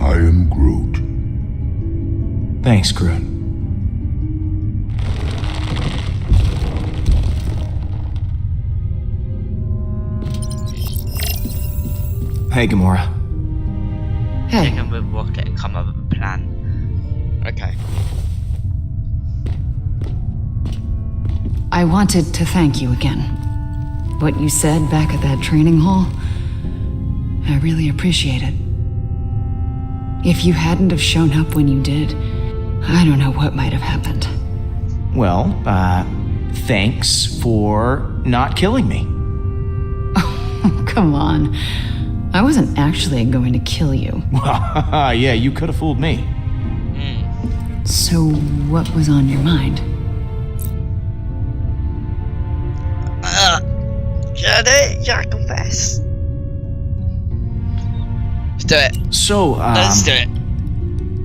I am Groot. Thanks, Groot. Hey, Gamora. Hey, Take him with Rocket and come up with a plan. Okay. I wanted to thank you again. What you said back at that training hall, I really appreciate it. If you hadn't have shown up when you did, I don't know what might have happened. Well, thanks for not killing me. Come on. I wasn't actually going to kill you. Yeah, you could have fooled me. So, what was on your mind? Should I confess? Let's do it. So, Let's do it.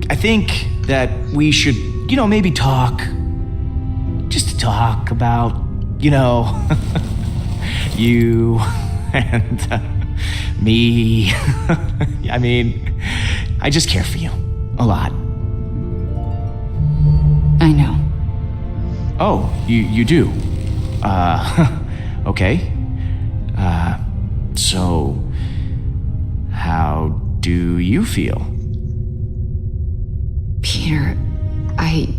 I think that we should, maybe talk. Just to talk about, you and me. I mean, I just care for you. A lot. I know. Oh, you do? Okay. So, how do you feel? Peter, I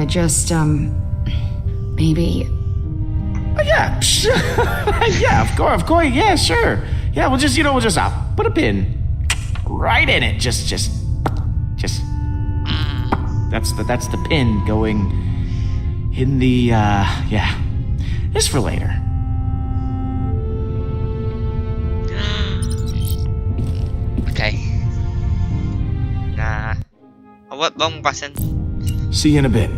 just, maybe... Yeah, yeah, of course, yeah, sure. Yeah, we'll just put a pin right in it. Just. That's the pin going in the, yeah. Just for later. Okay. Nah. Oh, wrong button. See you in a bit.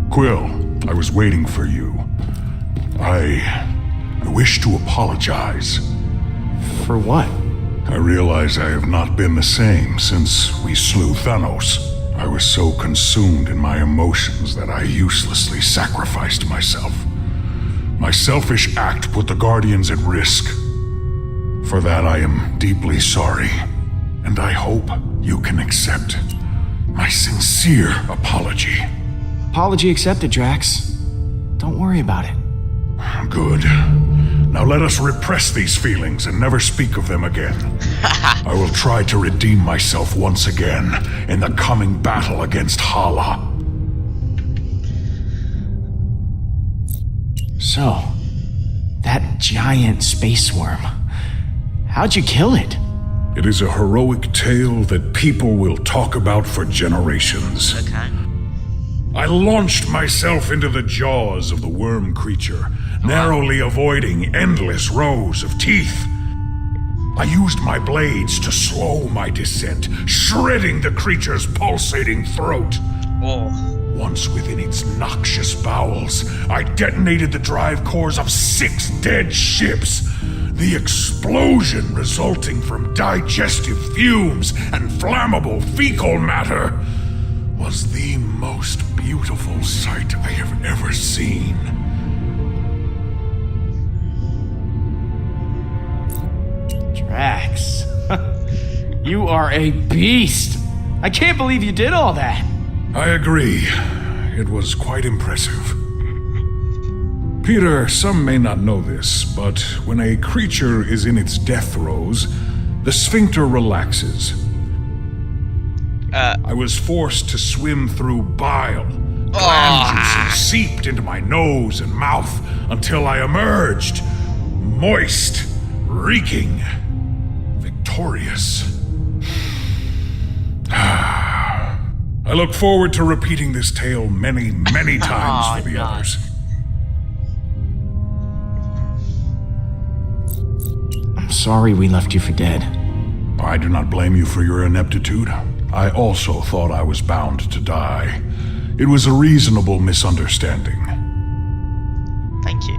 Quill, I was waiting for you. I wish to apologize. For what? I realize I have not been the same since we slew Thanos. I was so consumed in my emotions that I uselessly sacrificed myself. My selfish act put the Guardians at risk. For that I am deeply sorry, and I hope you can accept my sincere apology. Apology accepted, Drax. Don't worry about it. Good. Now let us repress these feelings and never speak of them again. I will try to redeem myself once again in the coming battle against Hala. So, That giant space worm. How'd you kill it? It is a heroic tale that people will talk about for generations. Okay. I launched myself into the jaws of the worm creature, narrowly avoiding endless rows of teeth. I used my blades to slow my descent, shredding the creature's pulsating throat. Oh. Once within its noxious bowels, I detonated the drive cores of 6 dead ships. The explosion resulting from digestive fumes and flammable fecal matter was the most beautiful sight I have ever seen. Drax, you are a beast. I can't believe you did all that. I agree. It was quite impressive. Peter, some may not know this, but when a creature is in its death throes, the sphincter relaxes. I was forced to swim through bile. Gland juices seeped into my nose and mouth until I emerged, moist, reeking, victorious. I look forward to repeating this tale many, many times for the others. I'm sorry we left you for dead. I do not blame you for your ineptitude. I also thought I was bound to die. It was a reasonable misunderstanding. Thank you.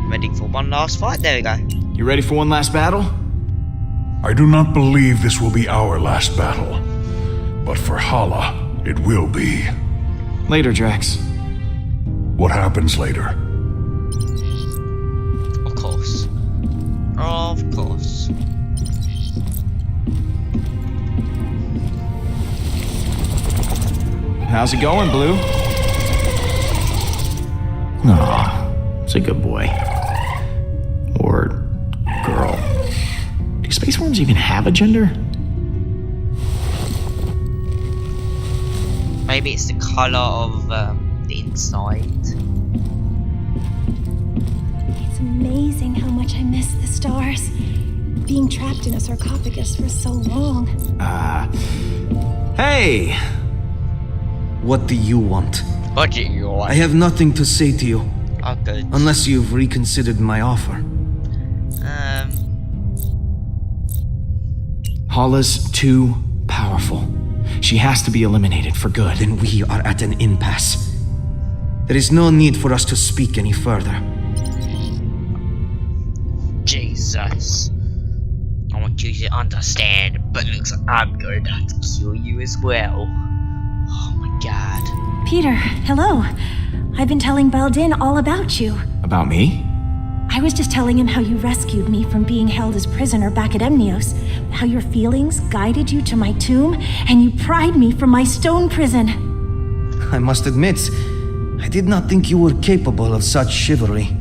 Ready for one last fight? There we go. You ready for one last battle? I do not believe this will be our last battle. But for Hala, it will be. Later, Drax. What happens later? Of course. Of course. How's it going, Blue? Aw, it's a good boy. Or girl. Do space worms even have a gender? Maybe it's the color of the inside. It's amazing how much I miss the stars. Being trapped in a sarcophagus for so long. Hey! What do you want? What do you want? I have nothing to say to you. Oh, good. Unless you've reconsidered my offer. Hala's too powerful. She has to be eliminated for good. Then we are at an impasse. There is no need for us to speak any further. Jesus. I want you to understand, but looks like I'm going to have to kill you as well. Oh my god. Peter, hello. I've been telling Baldin all about you. About me? I was just telling him how you rescued me from being held as prisoner back at Emnios, how your feelings guided you to my tomb, and you pried me from my stone prison. I must admit, I did not think you were capable of such chivalry.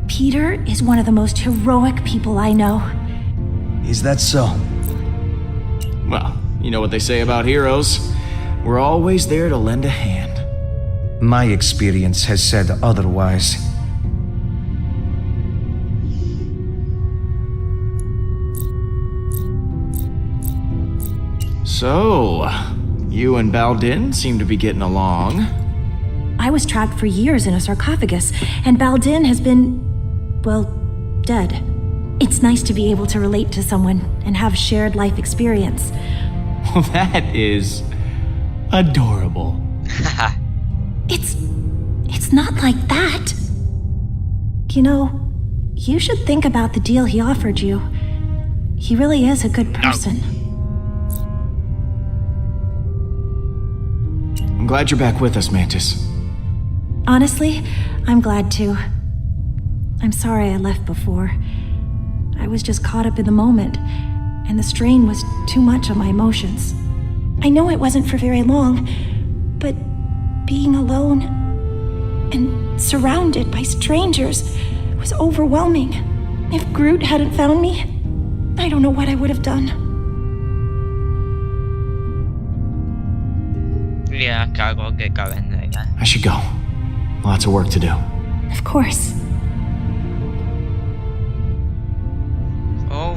Peter is one of the most heroic people I know. Is that so? Well, you know what they say about heroes. We're always there to lend a hand. My experience has said otherwise. So, you and Baldin seem to be getting along. I was trapped for years in a sarcophagus, and Baldin has been, well, dead. It's nice to be able to relate to someone and have shared life experience. Well, that is adorable. It's not like that. You know, you should think about the deal he offered you. He really is a good person. I'm glad you're back with us, Mantis. Honestly, I'm glad too. I'm sorry I left before. I was just caught up in the moment, and the strain was too much on my emotions. I know it wasn't for very long, but being alone and surrounded by strangers was overwhelming. If Groot hadn't found me, I don't know what I would have done. Yeah, okay, I gotta get going. There you go. I should go. Lots of work to do. Of course.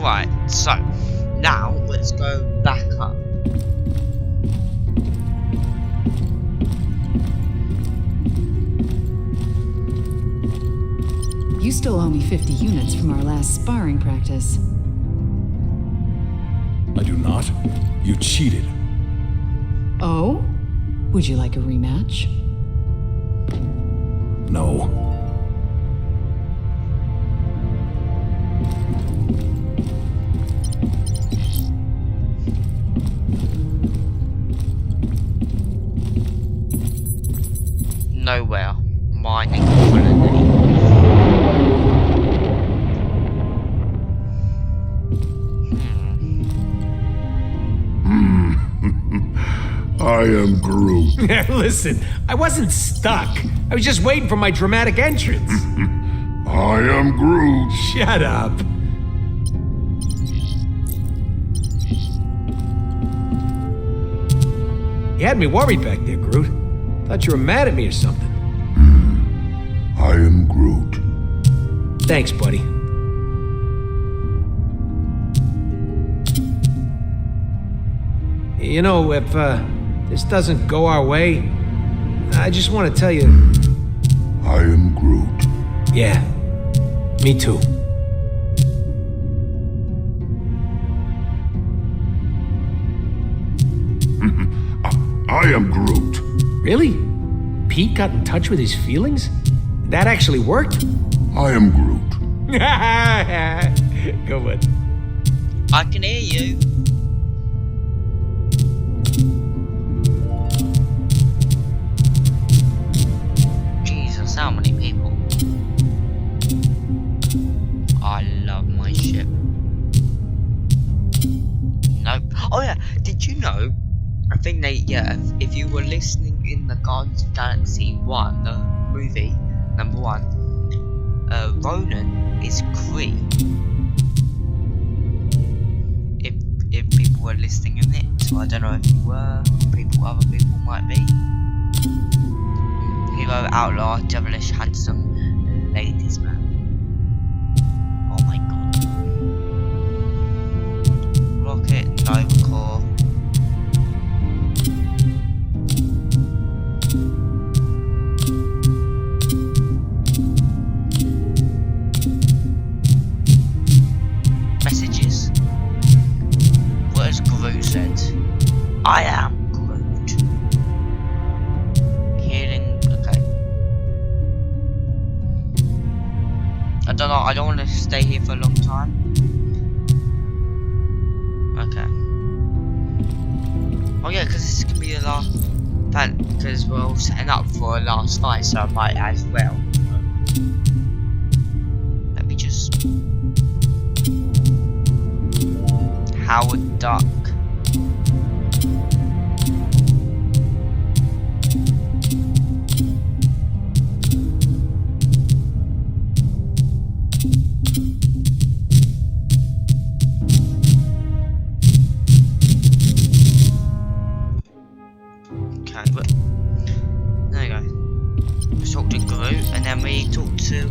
Right, so now let's go back up. You still owe me 50 units from our last sparring practice. I do not. You cheated. Oh? Would you like a rematch? No. Nowhere. Mining colony. I am Groot. Listen, I wasn't stuck. I was just waiting for my dramatic entrance. I am Groot. Shut up. You had me worried back there, Groot. Thought you were mad at me or something. I am Groot. Thanks, buddy. You know, if this doesn't go our way, I just want to tell you... I am Groot. Yeah, me too. I am Groot. Really? Pete got in touch with his feelings? That actually worked? I am Groot. Go on. I can hear you. Jesus, how many people? I love my ship. Nope. Oh yeah, did you know? I think if you were listening in the Guardians of the Galaxy 1, the movie, number 1, Ronan is Kree. If people were listening in it, so I don't know if you were, other people might be. Hero, outlaw, devilish, handsome, ladies man. Oh my god. Rocket, Nova Core. Messages. What has Groot said? I am Groot. Healing. Okay. I don't know. I don't want to stay here for a long time. Okay. Oh yeah, because this is gonna be the last. Because we're all setting up for a last fight, so I might as well. Let me just. Howard Duck. Okay, but there you go. We talked to Groot, and then we talked to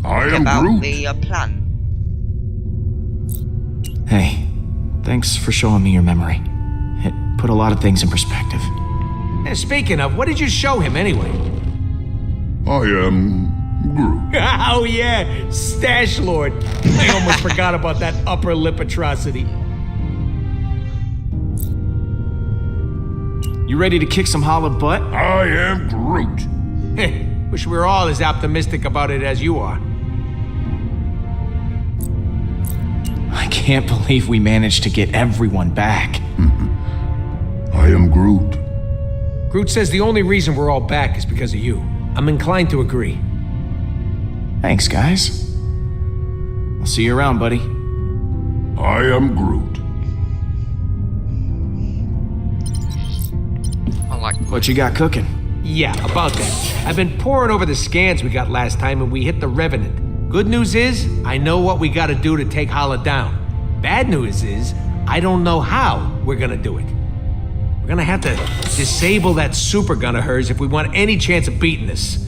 about Groot. the plan. Hey, thanks for showing me your memory. It put a lot of things in perspective. And speaking of, what did you show him anyway? I am Groot. Oh yeah, Stash Lord. I almost forgot about that upper lip atrocity. You ready to kick some hollow butt? I am Groot. Wish we were all as optimistic about it as you are. I can't believe we managed to get everyone back. I am Groot. Groot says the only reason we're all back is because of you. I'm inclined to agree. Thanks, guys. I'll see you around, buddy. I am Groot. I like. What you got cooking? Yeah, about that. I've been poring over the scans we got last time and we hit the Revenant. Good news is, I know what we gotta do to take Hala down. Bad news is, I don't know how we're gonna do it. We're gonna have to disable that super gun of hers if we want any chance of beating this.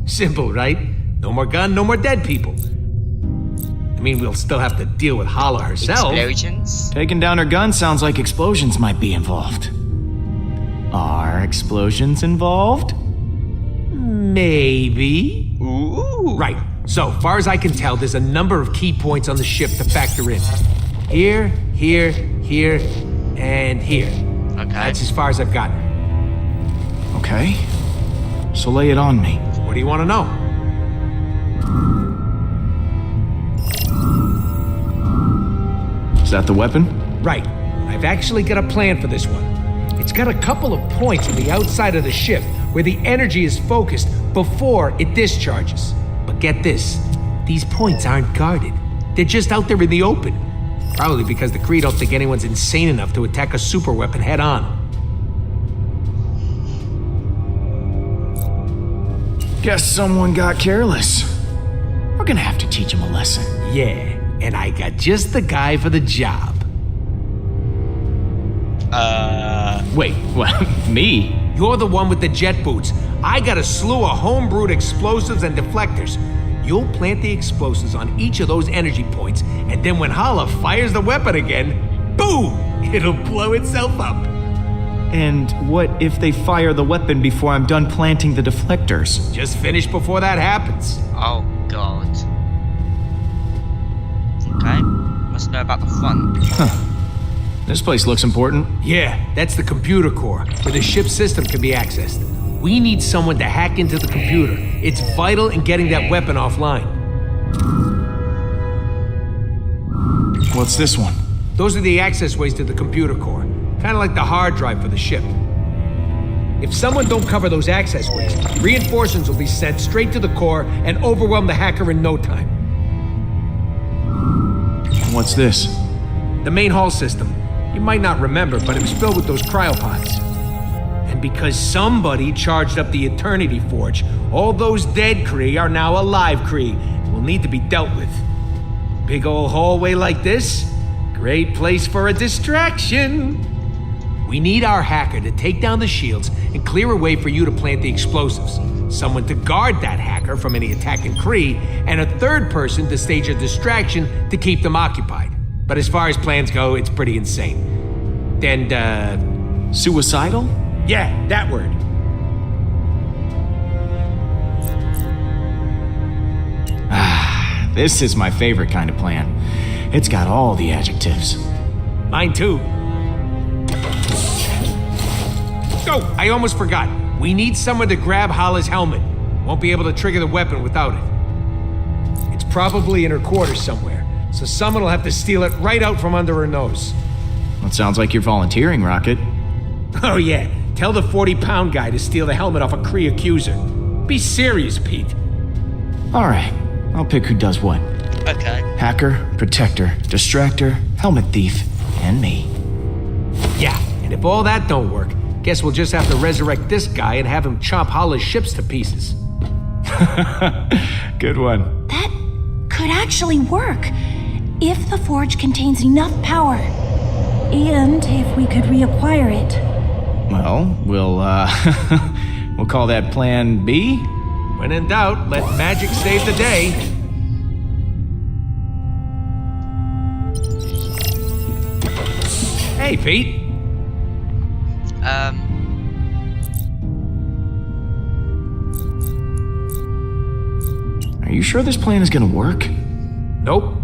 Simple, right? No more gun, no more dead people. I mean, we'll still have to deal with Hala herself. Explosions? Taking down her gun sounds like explosions might be involved. Are explosions involved? Maybe. Ooh. Right. So, far as I can tell, there's a number of key points on the ship to factor in. Here, here, here, and here. Okay. That's as far as I've gotten. Okay. So lay it on me. What do you want to know? Is that the weapon? Right. I've actually got a plan for this one. It's got a couple of points on the outside of the ship where the energy is focused before it discharges. But get this, these points aren't guarded. They're just out there in the open. Probably because the Kree don't think anyone's insane enough to attack a super weapon head on. Guess someone got careless. We're gonna have to teach him a lesson. Yeah, and I got just the guy for the job. Wait, what? Me? You're the one with the jet boots. I got a slew of homebrewed explosives and deflectors. You'll plant the explosives on each of those energy points, and then when Hala fires the weapon again, boom! It'll blow itself up. And what if they fire the weapon before I'm done planting the deflectors? Just finish before that happens. Oh, God. Okay. Must know about the front. Huh. This place looks important. Yeah, that's the computer core, where the ship's system can be accessed. We need someone to hack into the computer. It's vital in getting that weapon offline. What's this one? Those are the access ways to the computer core. Kind of like the hard drive for the ship. If someone don't cover those access ways, reinforcements will be sent straight to the core and overwhelm the hacker in no time. What's this? The main hall system. You might not remember, but it was filled with those cryopods. And because somebody charged up the Eternity Forge, all those dead Kree are now alive Kree and will need to be dealt with. Big old hallway like this? Great place for a distraction. We need our hacker to take down the shields and clear a way for you to plant the explosives. Someone to guard that hacker from any attacking Kree, and a third person to stage a distraction to keep them occupied. But as far as plans go, it's pretty insane. And, Suicidal? yeah, that word. This is my favorite kind of plan. It's got all the adjectives. Mine too. Oh, I almost forgot. We need someone to grab Hala's helmet. Won't be able to trigger the weapon without it. It's probably in her quarters somewhere, so someone will have to steal it right out from under her nose. That sounds like you're volunteering, Rocket. Oh yeah, tell the 40-pound guy to steal the helmet off a Kree accuser. Be serious, Pete. All right, I'll pick who does what. Okay. Hacker, protector, distractor, helmet thief, and me. Yeah, and if all that don't work, guess we'll just have to resurrect this guy and have him chop Hala's ships to pieces. Good one. That could actually work if the forge contains enough power. And if we could reacquire it. Well, we'll call that Plan B. When in doubt, let magic save the day. Hey, Pete. Are you sure this plan is gonna work? Nope.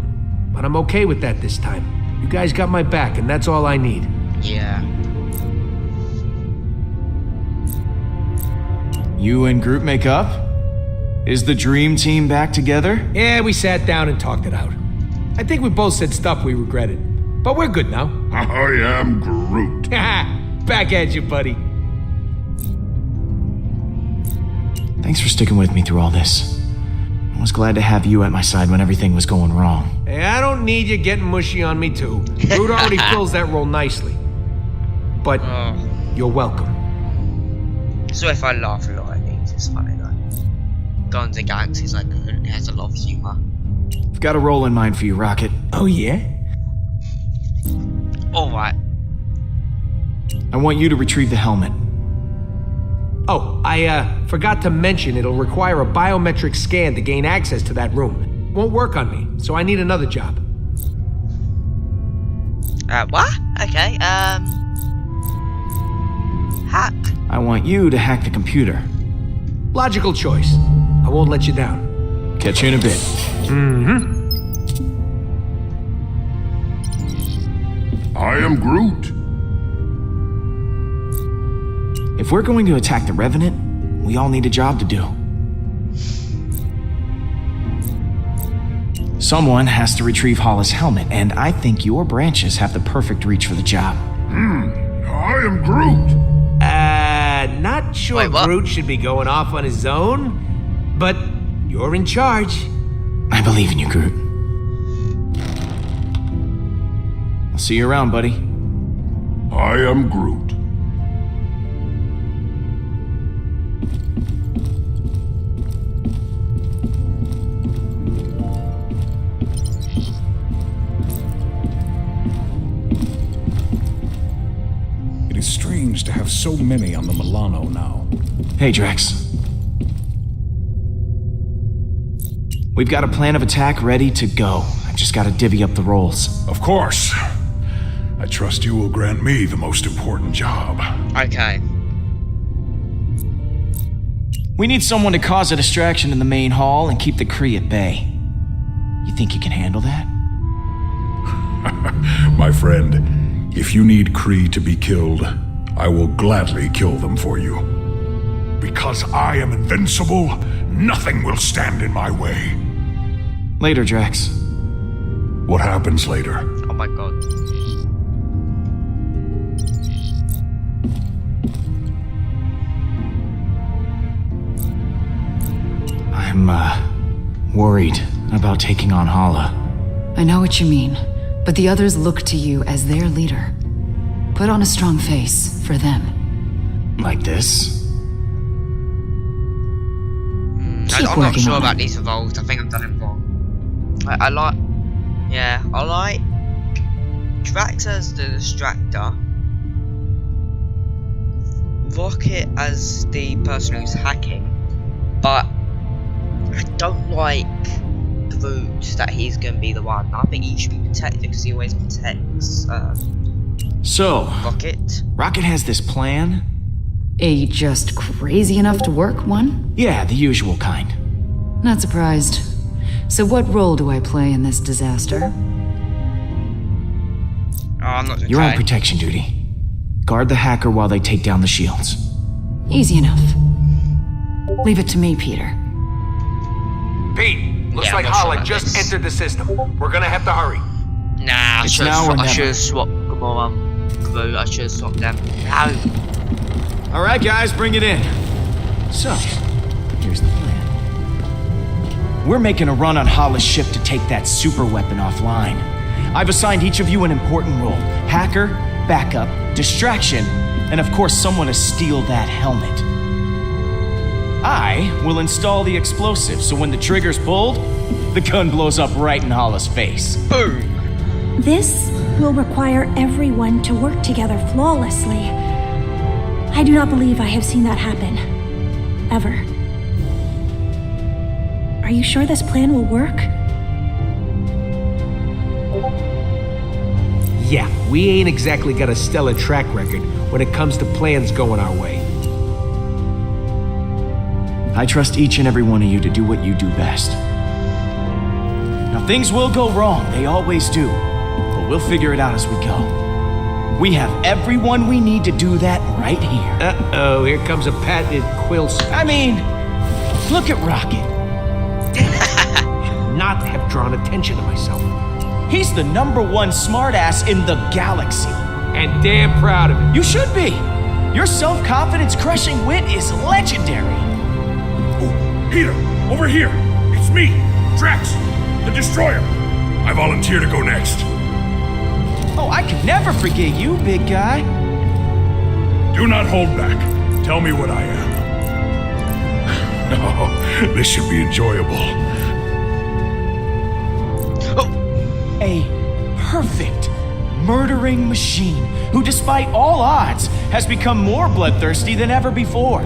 But I'm okay with that this time. You guys got my back, and that's all I need. Yeah. You and Groot make up? Is the dream team back together? Yeah, we sat down and talked it out. I think we both said stuff we regretted. But we're good now. I am Groot. Back at you, buddy. Thanks for sticking with me through all this. I was glad to have you at my side when everything was going wrong. Hey, I don't need you getting mushy on me, too. Groot already fills that role nicely. But you're welcome. So if I laugh a lot at these, it's funny, like. Guns and Galaxies, like, it has a lot of humor. I've got a role in mind for you, Rocket. Oh, yeah? Alright. I want you to retrieve the helmet. Oh, I forgot to mention it'll require a biometric scan to gain access to that room. won't work on me, so I need another job. What? Okay, hack. I want you to hack the computer. Logical choice. I won't let you down. Catch you in a bit. Mm-hmm. I am Groot. If we're going to attack the Revenant, we all need a job to do. Someone has to retrieve Hala's helmet, and I think your branches have the perfect reach for the job. I am Groot. Not sure Wait, what? Groot should be going off on his own, but you're in charge. I believe in you, Groot. I'll see you around, buddy. I am Groot. It is strange to have so many on the Milano now. Hey, Drax. We've got a plan of attack ready to go. I've just got to divvy up the roles. Of course. I trust you will grant me the most important job. Okay. We need someone to cause a distraction in the main hall and keep the Kree at bay. You think you can handle that? My friend, if you need Kree to be killed, I will gladly kill them for you. Because I am invincible, nothing will stand in my way. Later, Drax. What happens later? Oh my god. I'm, worried about taking on Hala. I know what you mean, but the others look to you as their leader. Put on a strong face for them. Like this? I'm not sure about these evolved. I think I've done it wrong. I like Drax as the distractor, Rocket as the person who's hacking, but I don't like Groot that he's going to be the one. I think he should be protected because he always protects So, Rocket has this plan. A just crazy enough to work one? Yeah, the usual kind. Not surprised. So what role do I play in this disaster? I'm not. You're on protection duty. Guard the hacker while they take down the shields. Easy enough. Leave it to me, Peter. Pete, looks like Hala just entered the system. We're gonna have to hurry. Nah, I should have swapped Groot. I should have swapped them. No. Alright guys, bring it in. So, here's the plan. We're making a run on Hala's ship to take that super weapon offline. I've assigned each of you an important role. Hacker, backup, distraction, and of course someone to steal that helmet. I will install the explosive, so when the trigger's pulled, the gun blows up right in Hala's face. Boom! This will require everyone to work together flawlessly. I do not believe I have seen that happen. Ever. Are you sure this plan will work? Yeah, we ain't exactly got a stellar track record when it comes to plans going our way. I trust each and every one of you to do what you do best. Now, things will go wrong, they always do, but we'll figure it out as we go. We have everyone we need to do that right here. Uh-oh, here comes a patented quill speech. I mean, look at Rocket. Should not have drawn attention to myself. He's the #1 smartass in the galaxy. And damn proud of it. You should be. Your self-confidence crushing wit is legendary. Oh, Peter, over here. It's me, Drax, the Destroyer. I volunteer to go next. Oh, I could never forget you, big guy. Do not hold back. Tell me what I am. Oh, this should be enjoyable. A perfect murdering machine who, despite all odds, has become more bloodthirsty than ever before.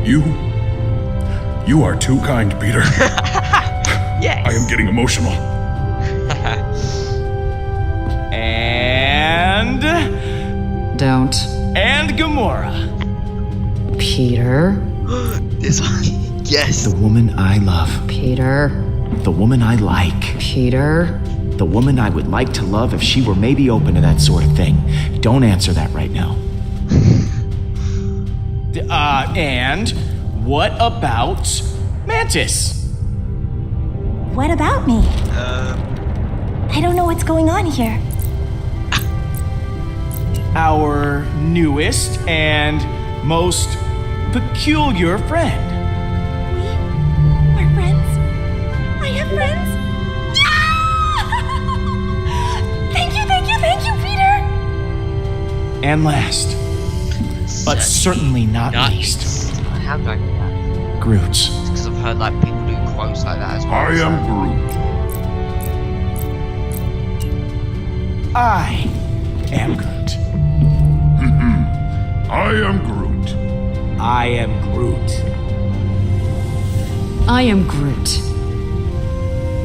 You You are too kind, Peter. Yes. I am getting emotional. And... Don't. And Gamora. Peter. This one. Yes. The woman I love. Peter. The woman I like. Peter. The woman I would like to love if she were maybe open to that sort of thing. Don't answer that right now. And what about Mantis? What about me? I don't know what's going on here. Our newest and most peculiar friend. We're friends? I have friends? Thank you, Peter! And last, but certainly not least, How do I know that? Groot. Because I've heard like people do quotes like that as well. I am Groot. I am Groot. I am Groot. I am Groot. I am Groot.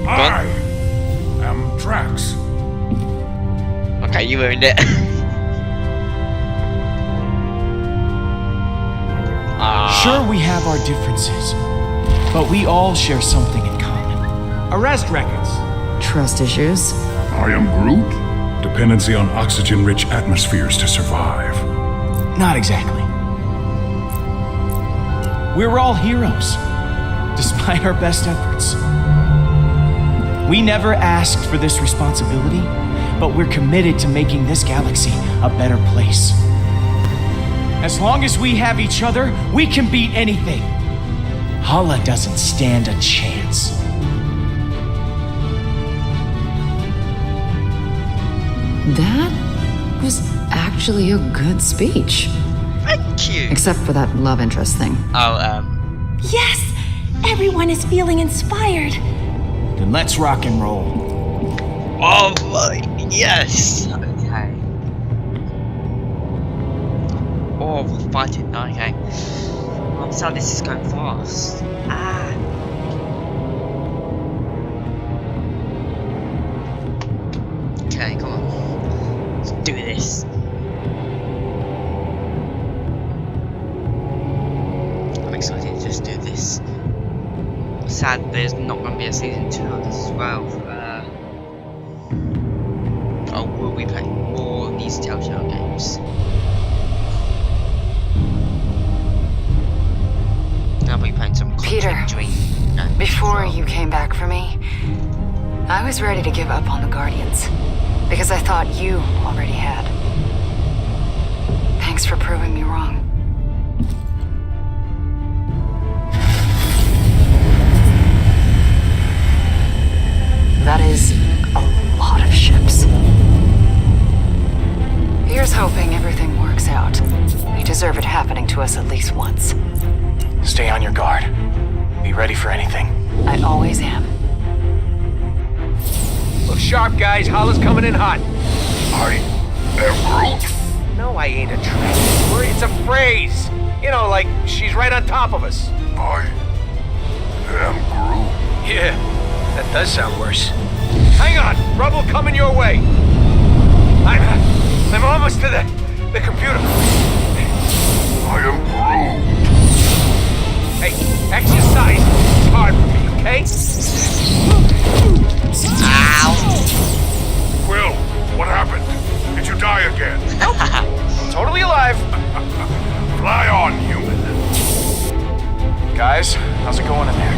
I am Drax. Okay, you earned it. Sure, we have our differences, but we all share something in common. Arrest records. Trust issues. I am Groot. Dependency on oxygen-rich atmospheres to survive. Not exactly. We're all heroes, despite our best efforts. We never asked for this responsibility, but we're committed to making this galaxy a better place. As long as we have each other, we can beat anything. Hala doesn't stand a chance. That was actually a good speech. Thank you. Except for that love interest thing. Yes! Everyone is feeling inspired. Then let's rock and roll. Oh my, yes. Okay. Oh, we're fighting. Okay. I'm sad this is going fast. Okay, come on. Let's do this. I'm excited to just do this. Sad there's not going to be a season 2 of this as well. Will we play more of these Telltale games? I'll be playing some Peter, before you came back for me, I was ready to give up on the Guardians, because I thought you already had. Thanks for proving me wrong. That is a lot of ships. Here's hoping everything works out. We deserve it happening to us at least once. Stay on your guard. Be ready for anything. I always am. Look sharp, guys. Hala's coming in hot. I am Groot. No, I ain't a transfer. It's a phrase. You know, like she's right on top of us. I am Groot. Yeah, that does sound worse. Hang on, rubble coming your way. I'm almost to the computer. I am Groot. Hey, exercise is hard for me, okay? Ow! Quill, what happened? Did you die again? Totally alive. Fly on, human. Guys, how's it going in there?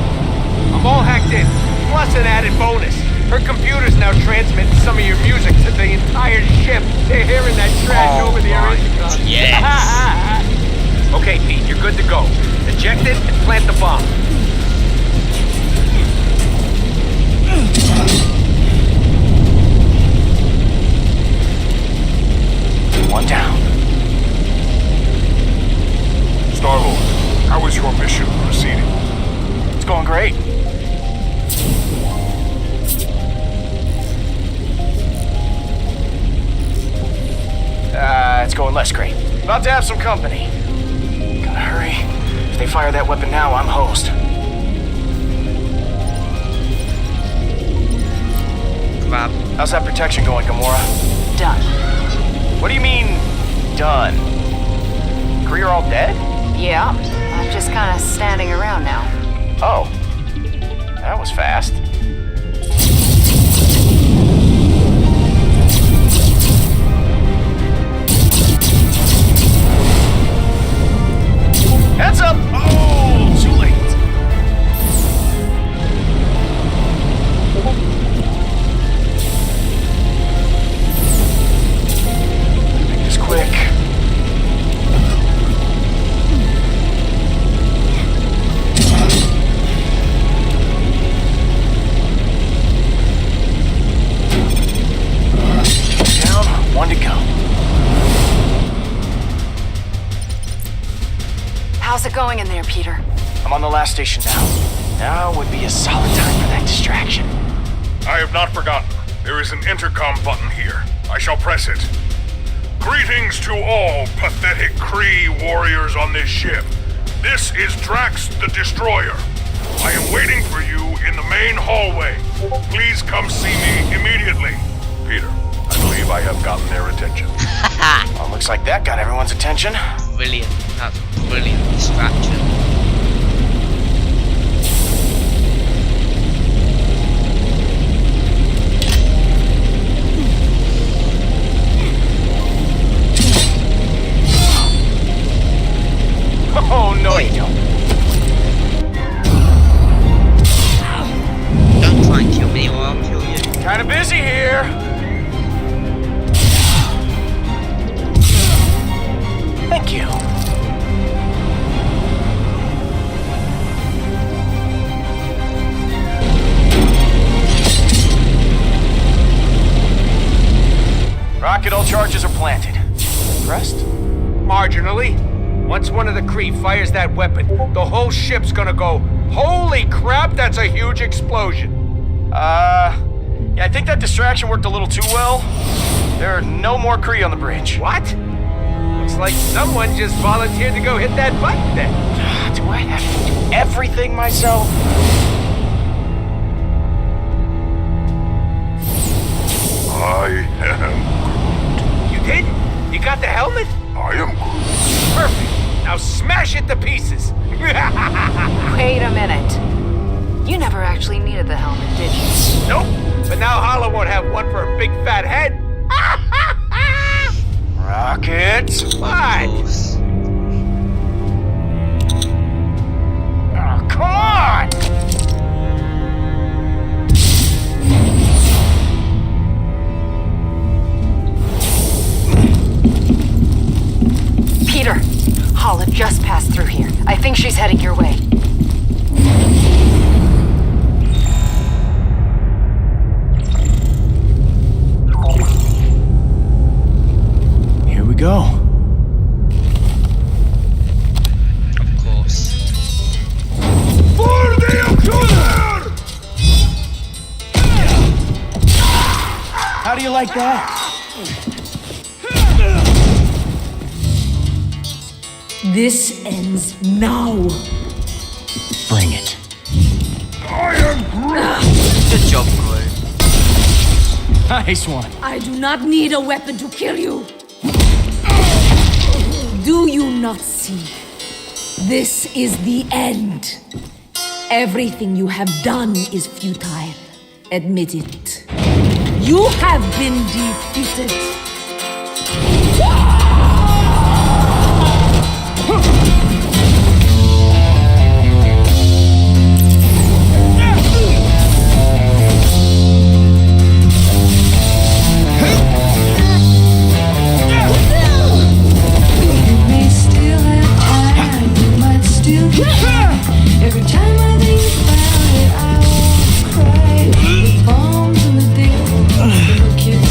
I'm all hacked in, plus an added bonus. Her computer's now transmitting some of your music to the entire ship. They're hearing that trash over the intercom. Yes. Okay, Pete, you're good to go. Eject it and plant the bomb. One down. Star-Lord, how is your mission proceeding? It's going great. It's going less great. About to have some company. Gotta hurry. If they fire that weapon now, I'm hosed. grab. How's that protection going, Gamora? Done. What do you mean, done? Kree are all dead? Yeah, I'm just kind of standing around now. Oh. That was fast. Heads up! Oh, too late. Make this quick. Down, one to go. How's it going in there, Peter? I'm on the last station now. Now would be a solid time for that distraction. I have not forgotten. There is an intercom button here. I shall press it. Greetings to all pathetic Kree warriors on this ship. This is Drax the Destroyer. I am waiting for you in the main hallway. Please come see me immediately. Peter, I believe I have gotten their attention. Well, looks like that got everyone's attention. Brilliant. That's a brilliant distraction. Oh, no you don't. Don't try and kill me or I'll kill you. Kinda busy here. Thank you. Rocket, all charges are planted. Impressed? Marginally. Once one of the Kree fires that weapon, the whole ship's gonna go, holy crap, that's a huge explosion. Yeah, I think that distraction worked a little too well. There are no more Kree on the bridge. What? Looks like someone just volunteered to go hit that button then. Do I have to do everything myself? I am You did? You got the helmet? I am Groot. Perfect. Now smash it to pieces. Wait a minute. You never actually needed the helmet, did you? Nope. But now Hala won't have one for a big fat head. Rocket. What? Oh, come on! Peter, Hala just passed through here. I think she's heading your way. Here we go. Of course. For the accuser! How do you like that? This ends now. Bring it. I am Groot! Good job, Groot. Nice one. I do not need a weapon to kill you. Do you not see? This is the end. Everything you have done is futile. Admit it. You have been defeated. Every time I think about it, I wanna cry. The bombs and the dick, the kids.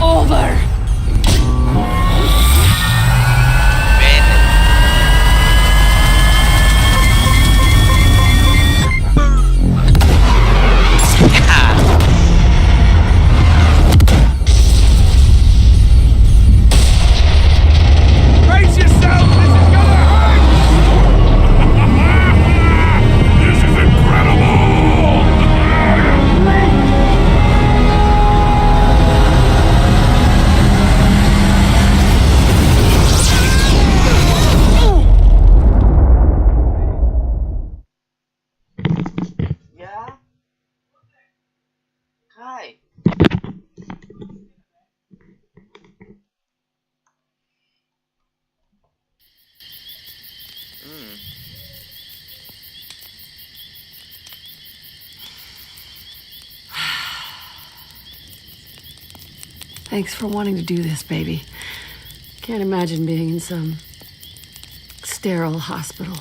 over. Brace yourself! This is gonna hurt! This is incredible! Yeah? Hi. Thanks for wanting to do this, baby. Can't imagine being in some sterile hospital.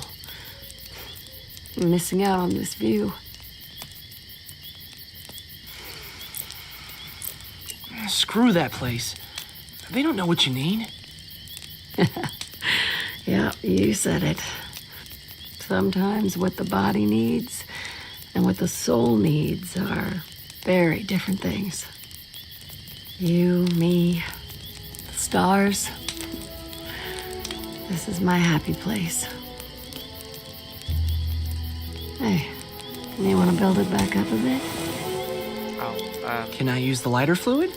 Missing out on this view. Screw that place. They don't know what you need. Yeah, you said it. Sometimes what the body needs and what the soul needs are very different things. You, me, the stars. This is my happy place. Hey, you want to build it back up a bit? Can I use the lighter fluid?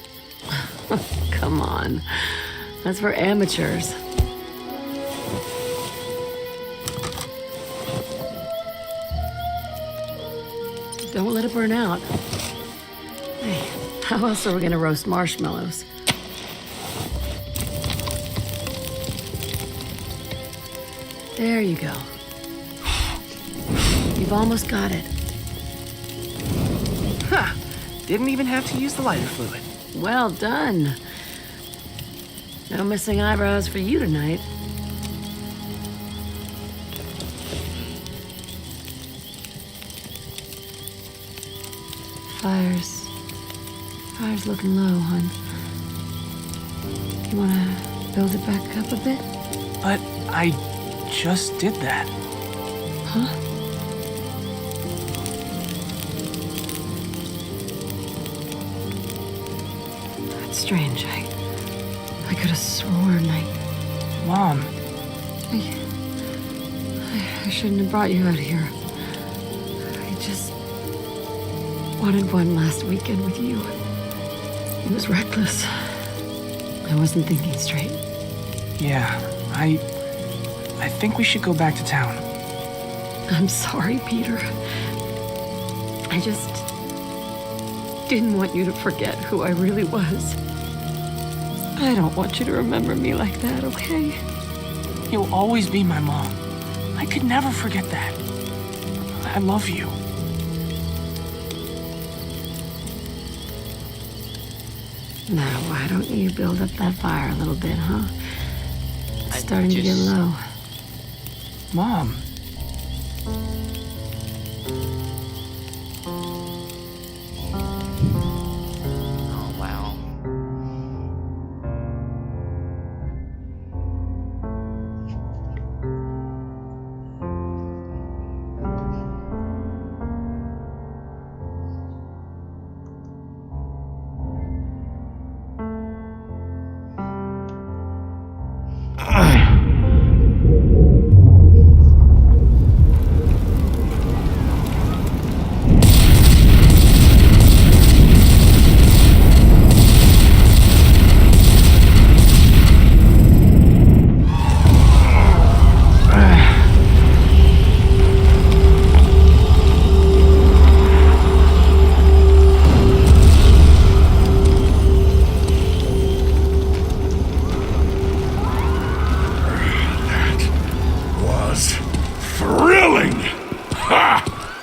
Come on. That's for amateurs. Don't let it burn out. Hey, how else are we gonna roast marshmallows? There you go. You've almost got it. Huh. Didn't even have to use the lighter fluid. Well done. No missing eyebrows for you tonight. Fire's looking low, hon. You wanna build it back up a bit? But I just did that. Huh? That's strange. I could have sworn Mom. I shouldn't have brought you out here. I just wanted one last weekend with you. It was reckless. I wasn't thinking straight. Yeah, I think we should go back to town. I'm sorry, Peter. I just didn't want you to forget who I really was. I don't want you to remember me like that, okay? You'll always be my mom. I could never forget that. I love you. Now, why don't you build up that fire a little bit, huh? It's starting to get low. Mom. Oh, wow.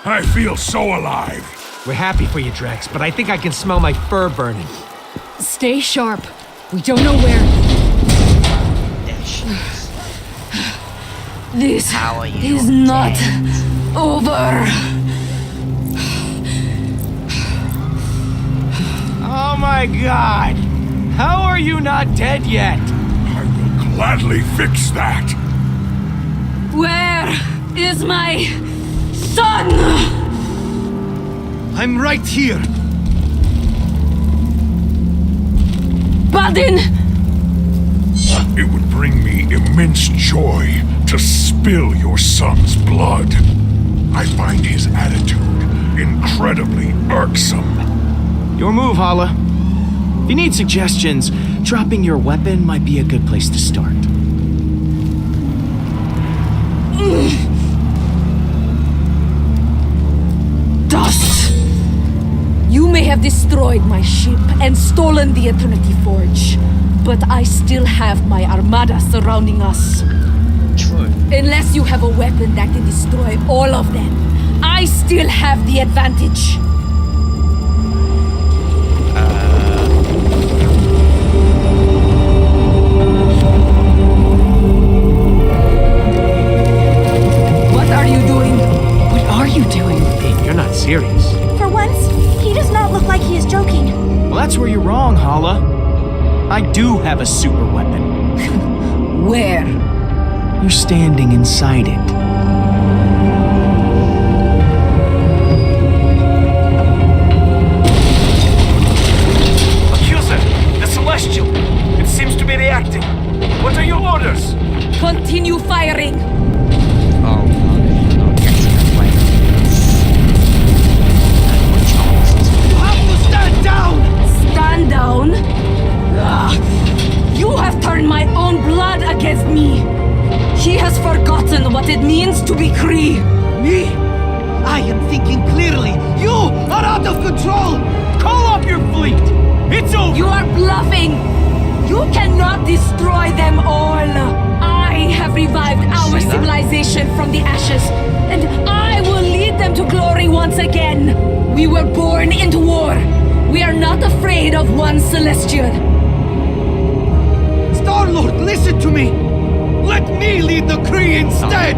I feel so alive. We're happy for you, Drax, but I think I can smell my fur burning. Stay sharp. We don't know where. This How are you is not over. Oh my god! How are you not dead yet? I will gladly fix that. Where is my son? I'm right here. Baldin! It would bring me immense joy to spill your son's blood. I find his attitude incredibly irksome. Your move, Hala. If you need suggestions, dropping your weapon might be a good place to start. Dust! You may have destroyed my ship and stolen the Eternity Forge, but I still have my armada surrounding us. True. Unless you have a weapon that can destroy all of them, I still have the advantage. What are you doing? What are you doing? Hey, you're not serious. For once, he does not look like he is joking. Well, that's where you're wrong, Hala. I do have a super weapon. Where? You're standing inside it. Accuser, the Celestial. It seems to be reacting. What are your orders? Continue firing. Oh, no, not getting away. No chance. You have to stand down! Stand down? You have turned my own blood against me. He has forgotten what it means to be Kree. Me? I am thinking clearly. You are out of control! Call off your fleet! It's over! You are bluffing. You cannot destroy them all. I have revived our civilization from the ashes, and I will lead them to glory once again. We were born into war. We are not afraid of one Celestial. Star-Lord, listen to me! Let me lead the Kree instead!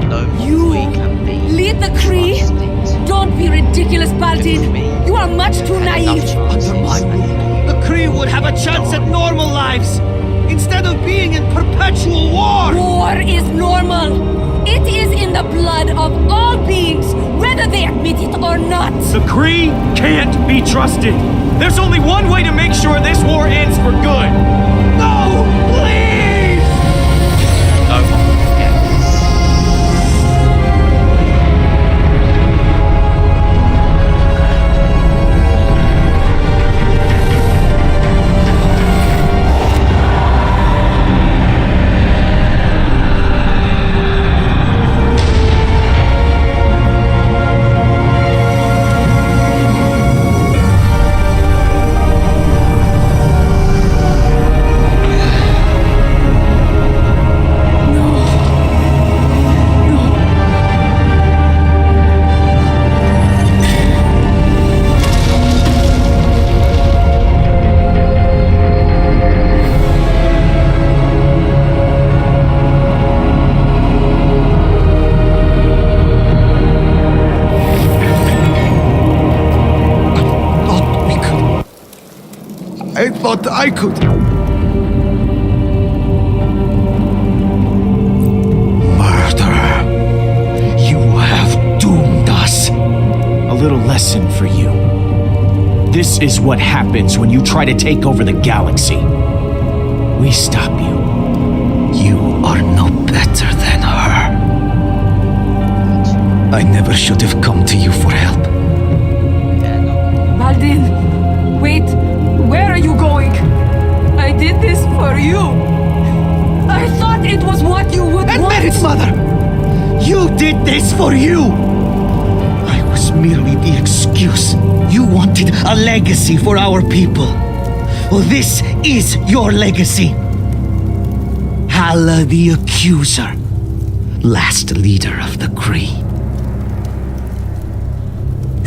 No, You we can be lead the Kree? trusted. Don't be ridiculous, Baldin. You are much too naive. Under my rule, the Kree would have a chance at normal lives, instead of being in perpetual war! War is normal. It is in the blood of all beings, whether they admit it or not. The Kree can't be trusted. There's only one way to make sure this war ends for good. No! Please! No, yes. I thought I could. Murderer. You have doomed us. A little lesson for you. This is what happens when you try to take over the galaxy. We stop you. You are no better than her. I never should have come to you for help. Baldin, wait. Where are you going? I did this for you. I thought it was what you would Admit want. it, Mother! You did this for you! I was merely the excuse. You wanted a legacy for our people. Well, this is your legacy. Hala the Accuser, last leader of the Kree.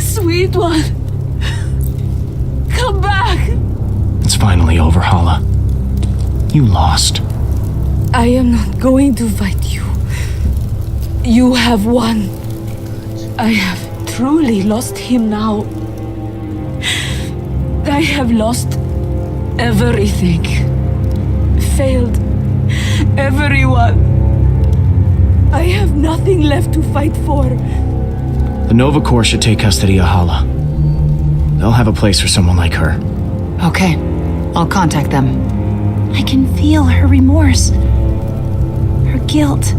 Sweet one. Come back. It's finally over, Hala. You lost. I am not going to fight you. You have won. I have truly lost him now. I have lost Everything. Failed. Everyone. I have nothing left to fight for. The Nova Corps should take custody of Hala. They'll have a place for someone like her. Okay, I'll contact them. I can feel her remorse. Her guilt.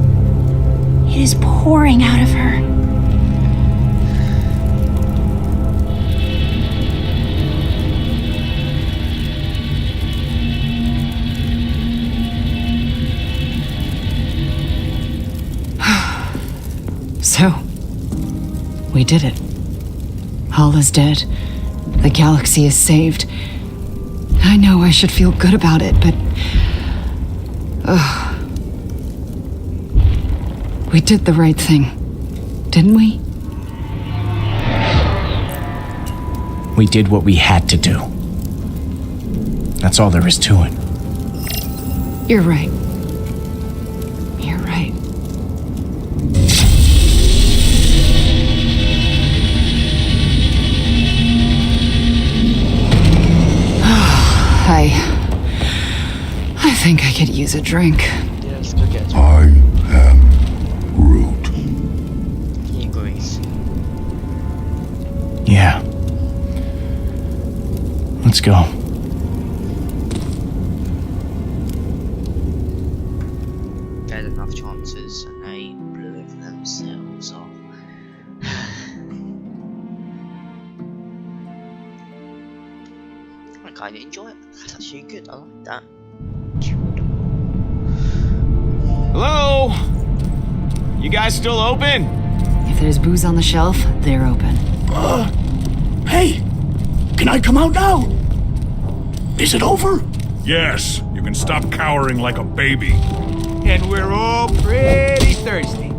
It is pouring out of her. So, we did it. Hala's dead. The galaxy is saved. I know I should feel good about it, but... we did the right thing, didn't we? We did what we had to do. That's all there is to it. You're right. You're right. I think I could use a drink. Yes, go get it. I am Groot. He agrees. Yeah. Let's go. They had enough chances and they blew it for themselves off. I kind of enjoy it. That's actually good. I like that. Hello? You guys still open? If there's booze on the shelf, they're open. Hey! Can I come out now? Is it over? Yes. You can stop cowering like a baby. And we're all pretty thirsty.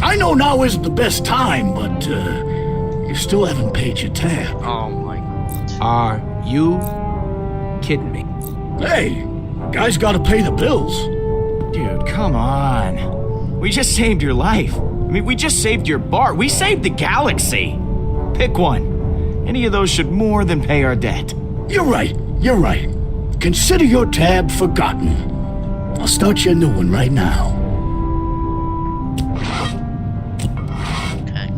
I know now isn't the best time, but you still haven't paid your tab. Oh my god. Are you kidding me? Hey, guys gotta pay the bills. Dude, come on. We just saved your life. I mean, we just saved your bar. We saved the galaxy. Pick one. Any of those should more than pay our debt. You're right. Consider your tab forgotten. I'll start you a new one right now. Okay.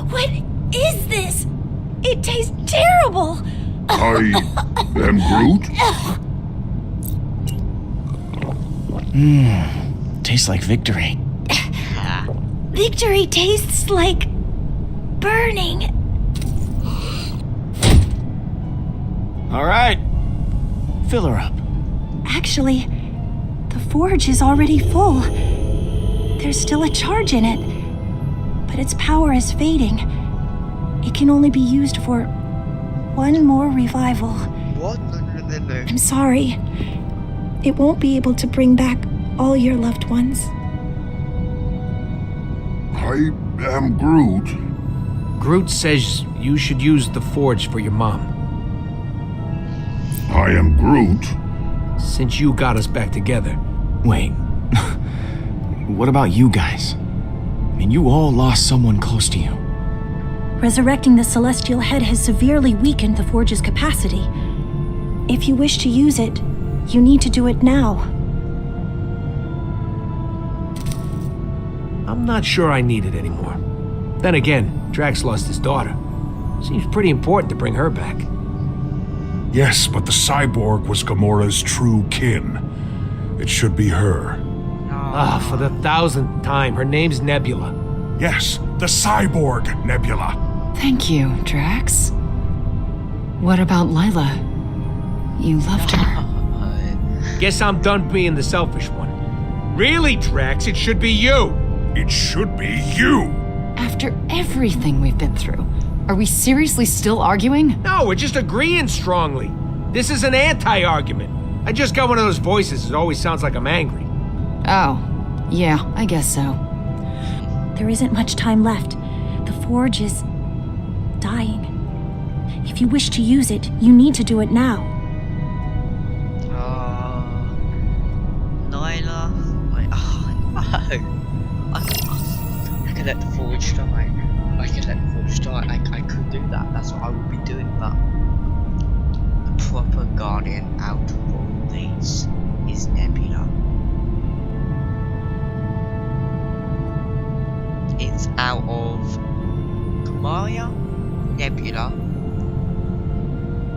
What is this? It tastes terrible. I am Groot? Tastes like victory. Victory tastes like burning. All right. Fill her up. Actually, the forge is already full. There's still a charge in it, but its power is fading. It can only be used for one more revival. What? No. I'm sorry. It won't be able to bring back all your loved ones. I am Groot. Groot says you should use the forge for your mom. I am Groot. Since you got us back together. Wait. What about you guys? I mean, you all lost someone close to you. Resurrecting the Celestial Head has severely weakened the forge's capacity. If you wish to use it, you need to do it now. I'm not sure I need it anymore. Then again, Drax lost his daughter. Seems pretty important to bring her back. Yes, but the cyborg was Gamora's true kin. It should be her. For the 1000th time, her name's Nebula. Yes, the cyborg Nebula. Thank you, Drax. What about Lila? You loved her. Guess I'm done being the selfish one. Really, Drax, it should be you. It should be you. After everything we've been through, are we seriously still arguing? No, we're just agreeing strongly. This is an anti-argument. I just got one of those voices that always sounds like I'm angry. Oh, yeah, I guess so. There isn't much time left. The forge is dying. If you wish to use it, you need to do it now. Nyla. Wait, no. I can let the forge die. I could let the Forge die. I could do that. That's what I would be doing, but the proper guardian out of all these is Nebula. It's out of Kamaria, Nebula,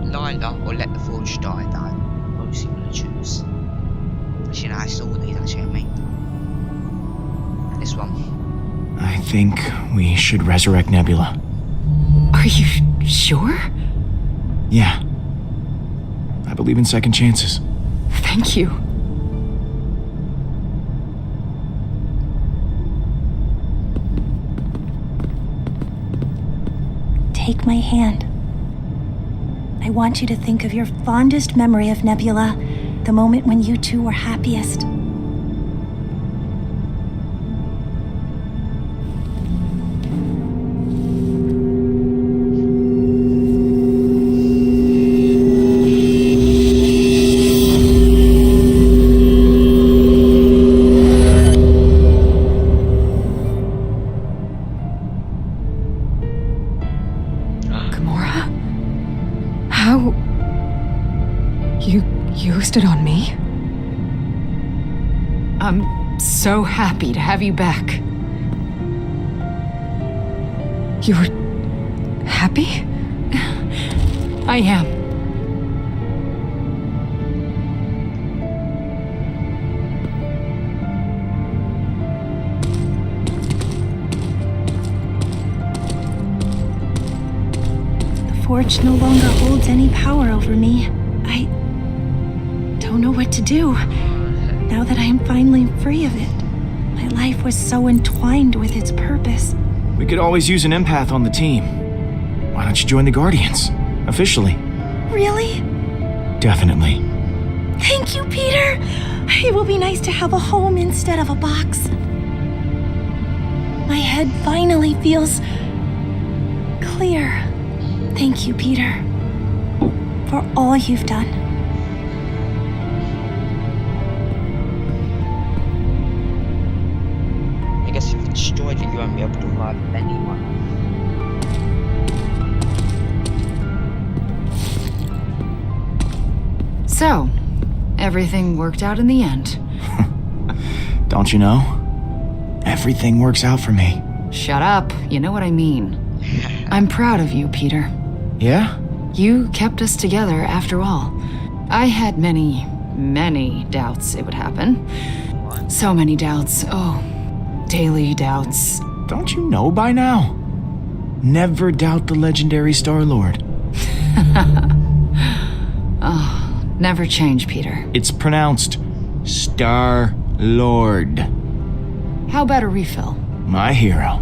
Lila, or let the Forge die that I'm mostly going to choose. Actually, no, it's all these actually, I mean. This one. I think we should resurrect Nebula. Are you sure? Yeah. I believe in second chances. Thank you. Take my hand. I want you to think of your fondest memory of Nebula, the moment when you two were happiest. Used it on me? I'm so happy to have you back. You're happy? I am. The Forge no longer holds any power over me. I don't know what to do. Now that I am finally free of it, my life was so entwined with its purpose. We could always use an empath on the team. Why don't you join the Guardians? Officially. Really? Definitely. Thank you, Peter. It will be nice to have a home instead of a box. My head finally feels clear. Thank you, Peter, for all you've done. I guess if you destroyed it, you won't be able to revive anyone. So, everything worked out in the end. Don't you know? Everything works out for me. Shut up. You know what I mean. I'm proud of you, Peter. Yeah? You kept us together after all. I had many, many doubts it would happen. So many doubts. Oh, daily doubts. Don't you know by now? Never doubt the legendary Star-Lord. Oh, never change, Peter. It's pronounced Star-Lord. How about a refill? My hero.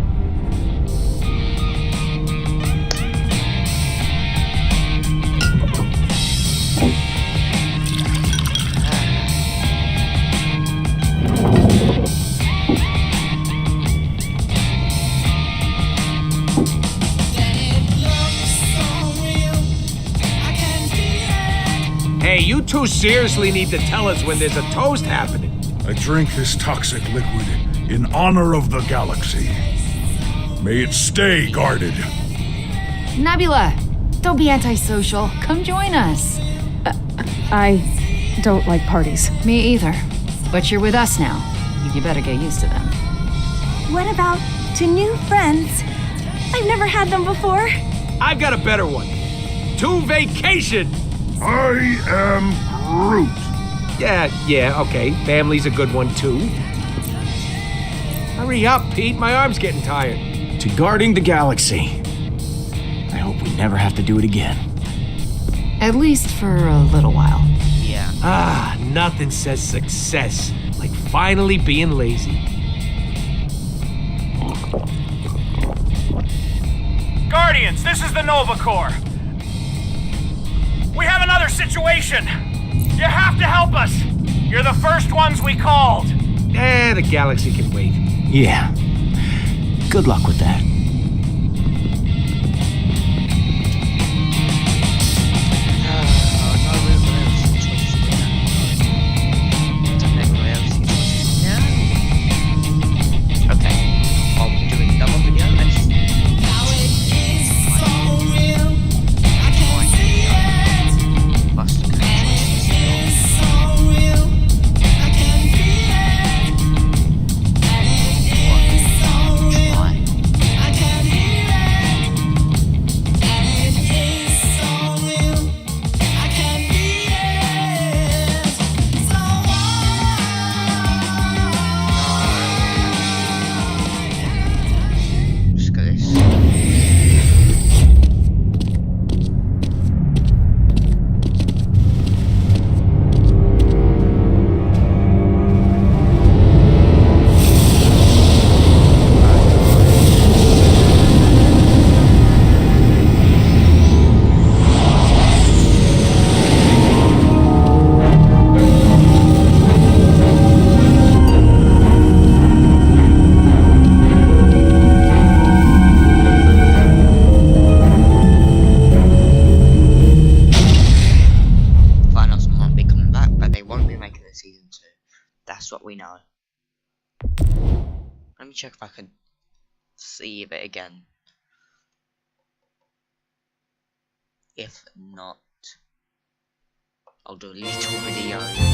Hey, you two seriously need to tell us when there's a toast happening. I drink this toxic liquid in honor of the galaxy. May it stay guarded. Nebula, don't be antisocial. Come join us. I don't like parties. Me either. But you're with us now. You better get used to them. What about to new friends? I've never had them before. I've got a better one. To vacation! I am Groot. Yeah, okay. Family's a good one, too. Hurry up, Pete. My arm's getting tired. To guarding the galaxy. I hope we never have to do it again. At least for a little while. Yeah. Ah, nothing says success like finally being lazy. Guardians, this is the Nova Corps. We have another situation. You have to help us. You're the first ones we called. The galaxy can wait. Yeah. Good luck with that. me check if I can save it again. If not, I'll do a little video